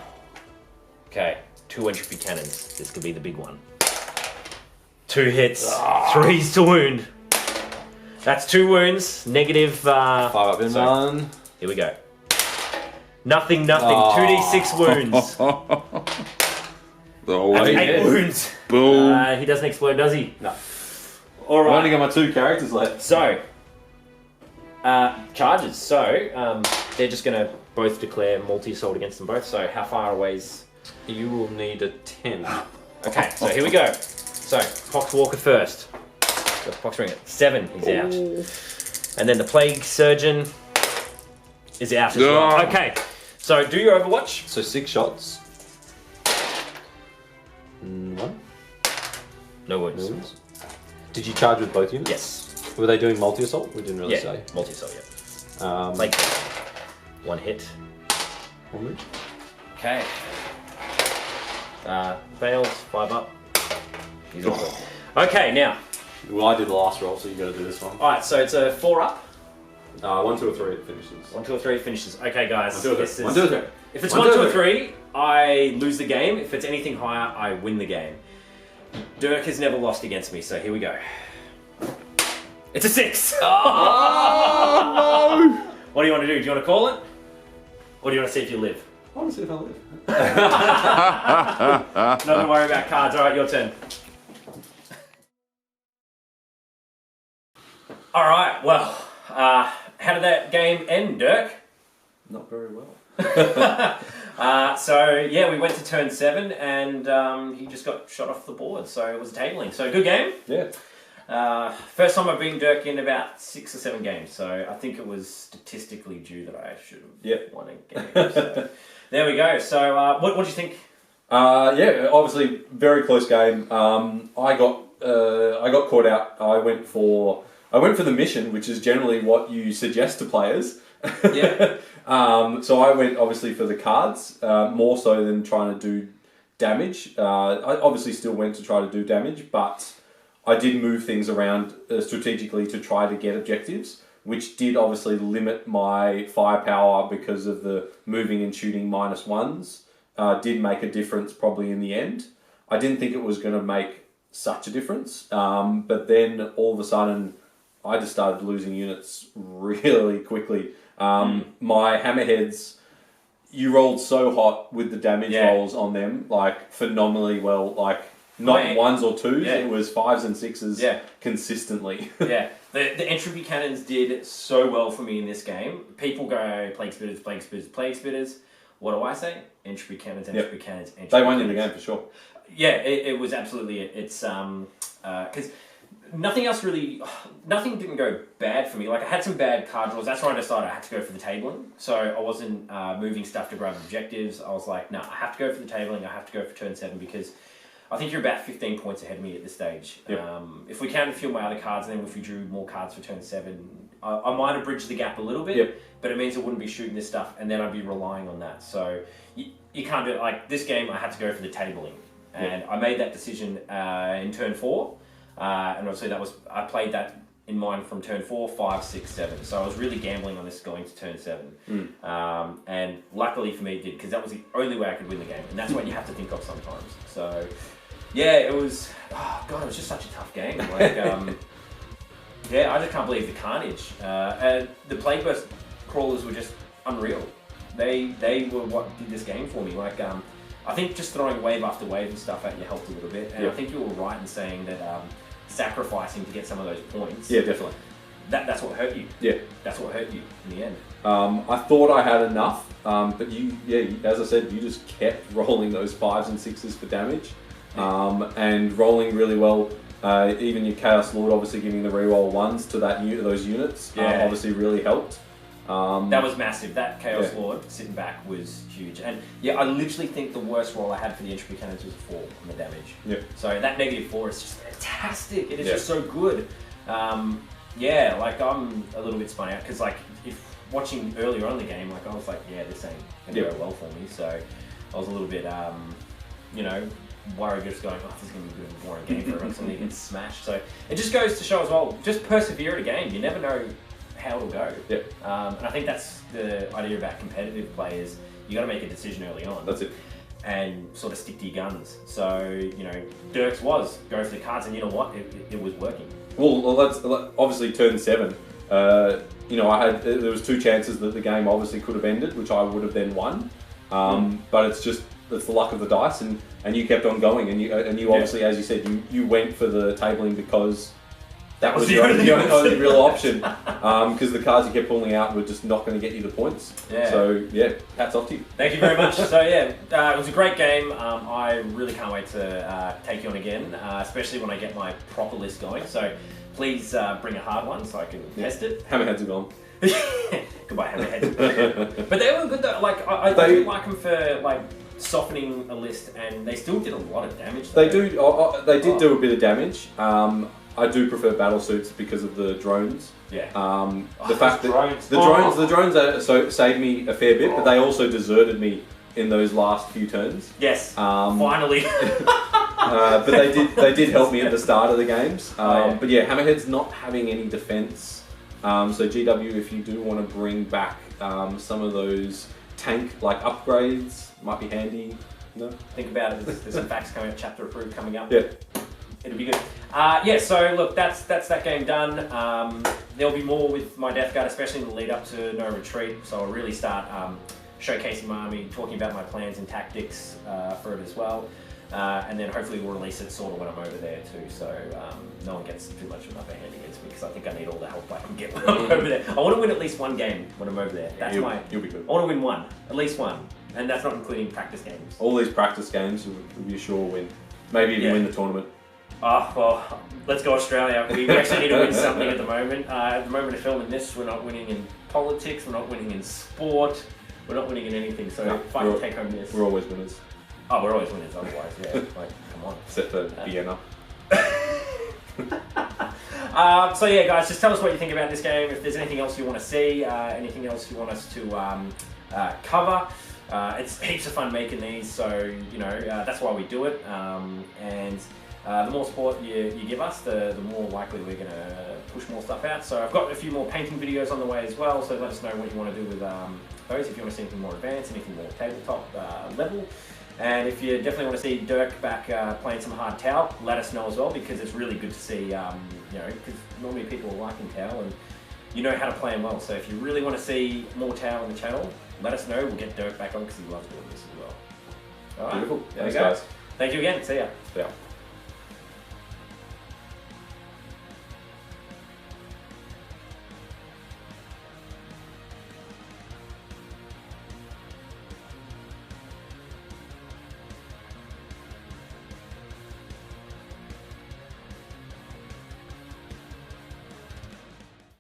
A: Okay. 2 entropy cannons. This could be the big one. 2 hits. 3's to wound. That's 2 wounds. -5
C: up in one.
A: Here we go. Nothing. 2d6 wounds.
B: Oh,
A: That's
B: wait.
A: 8 wounds.
B: Boom.
A: He doesn't explode, does he?
C: No.
A: All
C: I've only
A: right.
C: got my 2 characters left.
A: So, charges. So, they're just going to both declare multi-assault against them both. So, how far away is...
C: You will need a 10.
A: Okay, so here we go. So, Poxwalker first. Got the Pox Ringer. 7, he's out. And then the Plague Surgeon is out as well. Okay, so do your Overwatch.
C: So 6 shots. 1.
A: No wounds.
C: No wounds. Did you charge with both units?
A: Yes.
C: Were they doing multi-assault? We didn't really
A: Yeah,
C: say.
A: multi-assault, yeah. Plague. 1 hit.
C: 1 wound.
A: Okay. Fails, 5 up. He's all good. Okay, now.
C: Well, I did the last roll, so you got to do this one.
A: Alright, so it's a 4 up.
C: 1, 2, or 3 it finishes.
A: 1, 2, or 3 finishes. Okay, guys.
C: 1, 2, or 3.
A: this is-
C: 1, 2, or 3.
A: If it's
C: 1,
A: 1, 2,
C: 2,
A: or 3, I lose the game. If it's anything higher, I win the game. Dirk has never lost against me, so here we go. It's a 6!
B: Oh, no.
A: What do you want to do? Do you want to call it? Or do you want to see if you live?
C: I want to see if I live.
A: Not to worry about cards. Alright, your turn. Alright, well, how did that game end, Dirk?
C: Not very well.
A: So yeah, we went to turn 7 and he just got shot off the board, so it was tabling. So good game.
C: Yeah.
A: First time I've beaten Dirk in about 6 or 7 games, so I think it was statistically due that I should have won a game. So there we go. So what do you think?
B: Yeah, obviously very close game. I got caught out. I went for the mission, which is generally what you suggest to players.
A: Yeah.
B: So I went obviously for the cards, more so than trying to do damage. I obviously still went to try to do damage, but I did move things around strategically to try to get objectives, which did obviously limit my firepower because of the moving and shooting -1s. Did make a difference probably in the end. I didn't think it was going to make such a difference, but then all of a sudden I just started losing units really quickly. My hammerheads, you rolled so hot with the damage rolls on them, like phenomenally well, like not 1s or 2s, it was 5s and 6s consistently.
A: Yeah, the entropy cannons did so well for me in this game. People go Plague Spitters, Plague Spitters, Plague Spitters. What do I say? Entropy cannons, entropy cannons, entropy
B: They won you
A: cannons.
B: the game for sure.
A: Yeah, it was absolutely it. It's because nothing else really, nothing didn't go bad for me. Like I had some bad card draws. That's why I decided I had to go for the tabling. So I wasn't moving stuff to grab objectives. I was like, no, I have to go for the tabling. I have to go for turn 7 because I think you're about 15 points ahead of me at this stage.
B: Yep.
A: If we counted a few of my other cards, and then if we drew more cards for turn 7, I might have bridged the gap a little bit.
B: Yep.
A: But it means I wouldn't be shooting this stuff, and then I'd be relying on that. So you can't do it. Like this game, I had to go for the tabling, and I made that decision in turn 4. And obviously I played that in mind from turn 4, 5, 6, 7. So I was really gambling on this going to turn 7. And luckily for me it did, because that was the only way I could win the game. And that's what you have to think of sometimes. So yeah, it was, it was just such a tough game. Like, yeah, I just can't believe the carnage. And the Plague Burst crawlers were just unreal. They were what did this game for me. Like, I think just throwing wave after wave and stuff at you helped a little bit. And I think you were right in saying that sacrificing to get some of those points.
B: Yeah, definitely.
A: that's what hurt you.
B: Yeah.
A: That's what hurt you in the end.
B: I thought I had enough, but as I said, you just kept rolling those 5s and 6s for damage, and rolling really well. Even your Chaos Lord obviously giving the reroll 1s to those units obviously really helped.
A: That was massive. That Chaos Lord sitting back was huge. And I literally think the worst roll I had for the entropy cannons was a 4 on the damage.
B: Yeah.
A: So that -4 is just fantastic. It is just so good. Like I'm a little bit spun out because like if watching earlier on in the game, like I was like, this ain't gonna go well for me. So I was a little bit, worried, just going, this is gonna be a bit of a boring game for everyone. Something gets smashed. So it just goes to show as well, just persevere at a game. You never know how it'll go.
B: Yep.
A: And I think that's the idea about competitive play is you got to make a decision early on.
B: That's it.
A: And sort of stick to your guns. So, Dirk's was go for the cards, and you know what? It was working.
B: Well, that's obviously turn 7. There was 2 chances that the game obviously could have ended, which I would have then won. But it's the luck of the dice, and you kept on going, and you obviously, as you said, you went for the tabling because that was the only real option. Because the cards you kept pulling out were just not going to get you the points.
A: Yeah.
B: So hats off to you.
A: Thank you very much. So it was a great game. I really can't wait to take you on again, especially when I get my proper list going. So please bring a hard one so I can test it.
B: Hammerheads are gone.
A: Goodbye, Hammerheads. But they were good though. Like I do like them for like softening a list, and they still did a lot of damage.
B: They do. They did do a bit of damage. I do prefer battle suits because of the drones.
A: Yeah.
B: The fact that the drones saved me a fair bit, but they also deserted me in those last few turns.
A: Yes. Finally.
B: But they did help me at the start of the games. But Hammerhead's not having any defense. So GW, if you do want to bring back some of those tank like upgrades, might be handy. No.
A: Think about it. There's some facts coming up. Chapter approved coming up.
B: Yeah.
A: It'll be good. So look, that's that game done. There'll be more with my Death Guard, especially in the lead up to No Retreat. So I'll really start showcasing my army, talking about my plans and tactics for it as well. And then hopefully we'll release it sort of when I'm over there too. So no one gets too much of an upper hand against me because I think I need all the help I can get when I'm over there. I want to win at least one game when I'm over there.
B: You'll be good.
A: I want to win one, at least one. And that's not including practice games.
B: All these practice games will be a sure win. Maybe even win the tournament.
A: Well, let's go Australia. We actually need to win something at the moment. At the moment of filming this, we're not winning in politics, we're not winning in sport, we're not winning in anything. So if I can take home this...
B: We're always winners.
A: Oh, we're always winners otherwise, come on.
B: Except for Vienna.
A: Guys, just tell us what you think about this game. If there's anything else you want to see, anything else you want us to cover. It's heaps of fun making these, so that's why we do it. The more support you give us, the more likely we're going to push more stuff out. So I've got a few more painting videos on the way as well, so let us know what you want to do with those, if you want to see anything more advanced, anything more tabletop level. And if you definitely want to see Dirk back playing some hard Tau, let us know as well, because it's really good to see, because normally people are liking Tau and you know how to play them well. So if you really want to see more Tau on the channel, let us know. We'll get Dirk back on because he loves doing this as well. All right.
B: Beautiful.
A: There
B: Thanks,
A: we go.
B: guys.
A: Thank you again. See ya.
B: Yeah.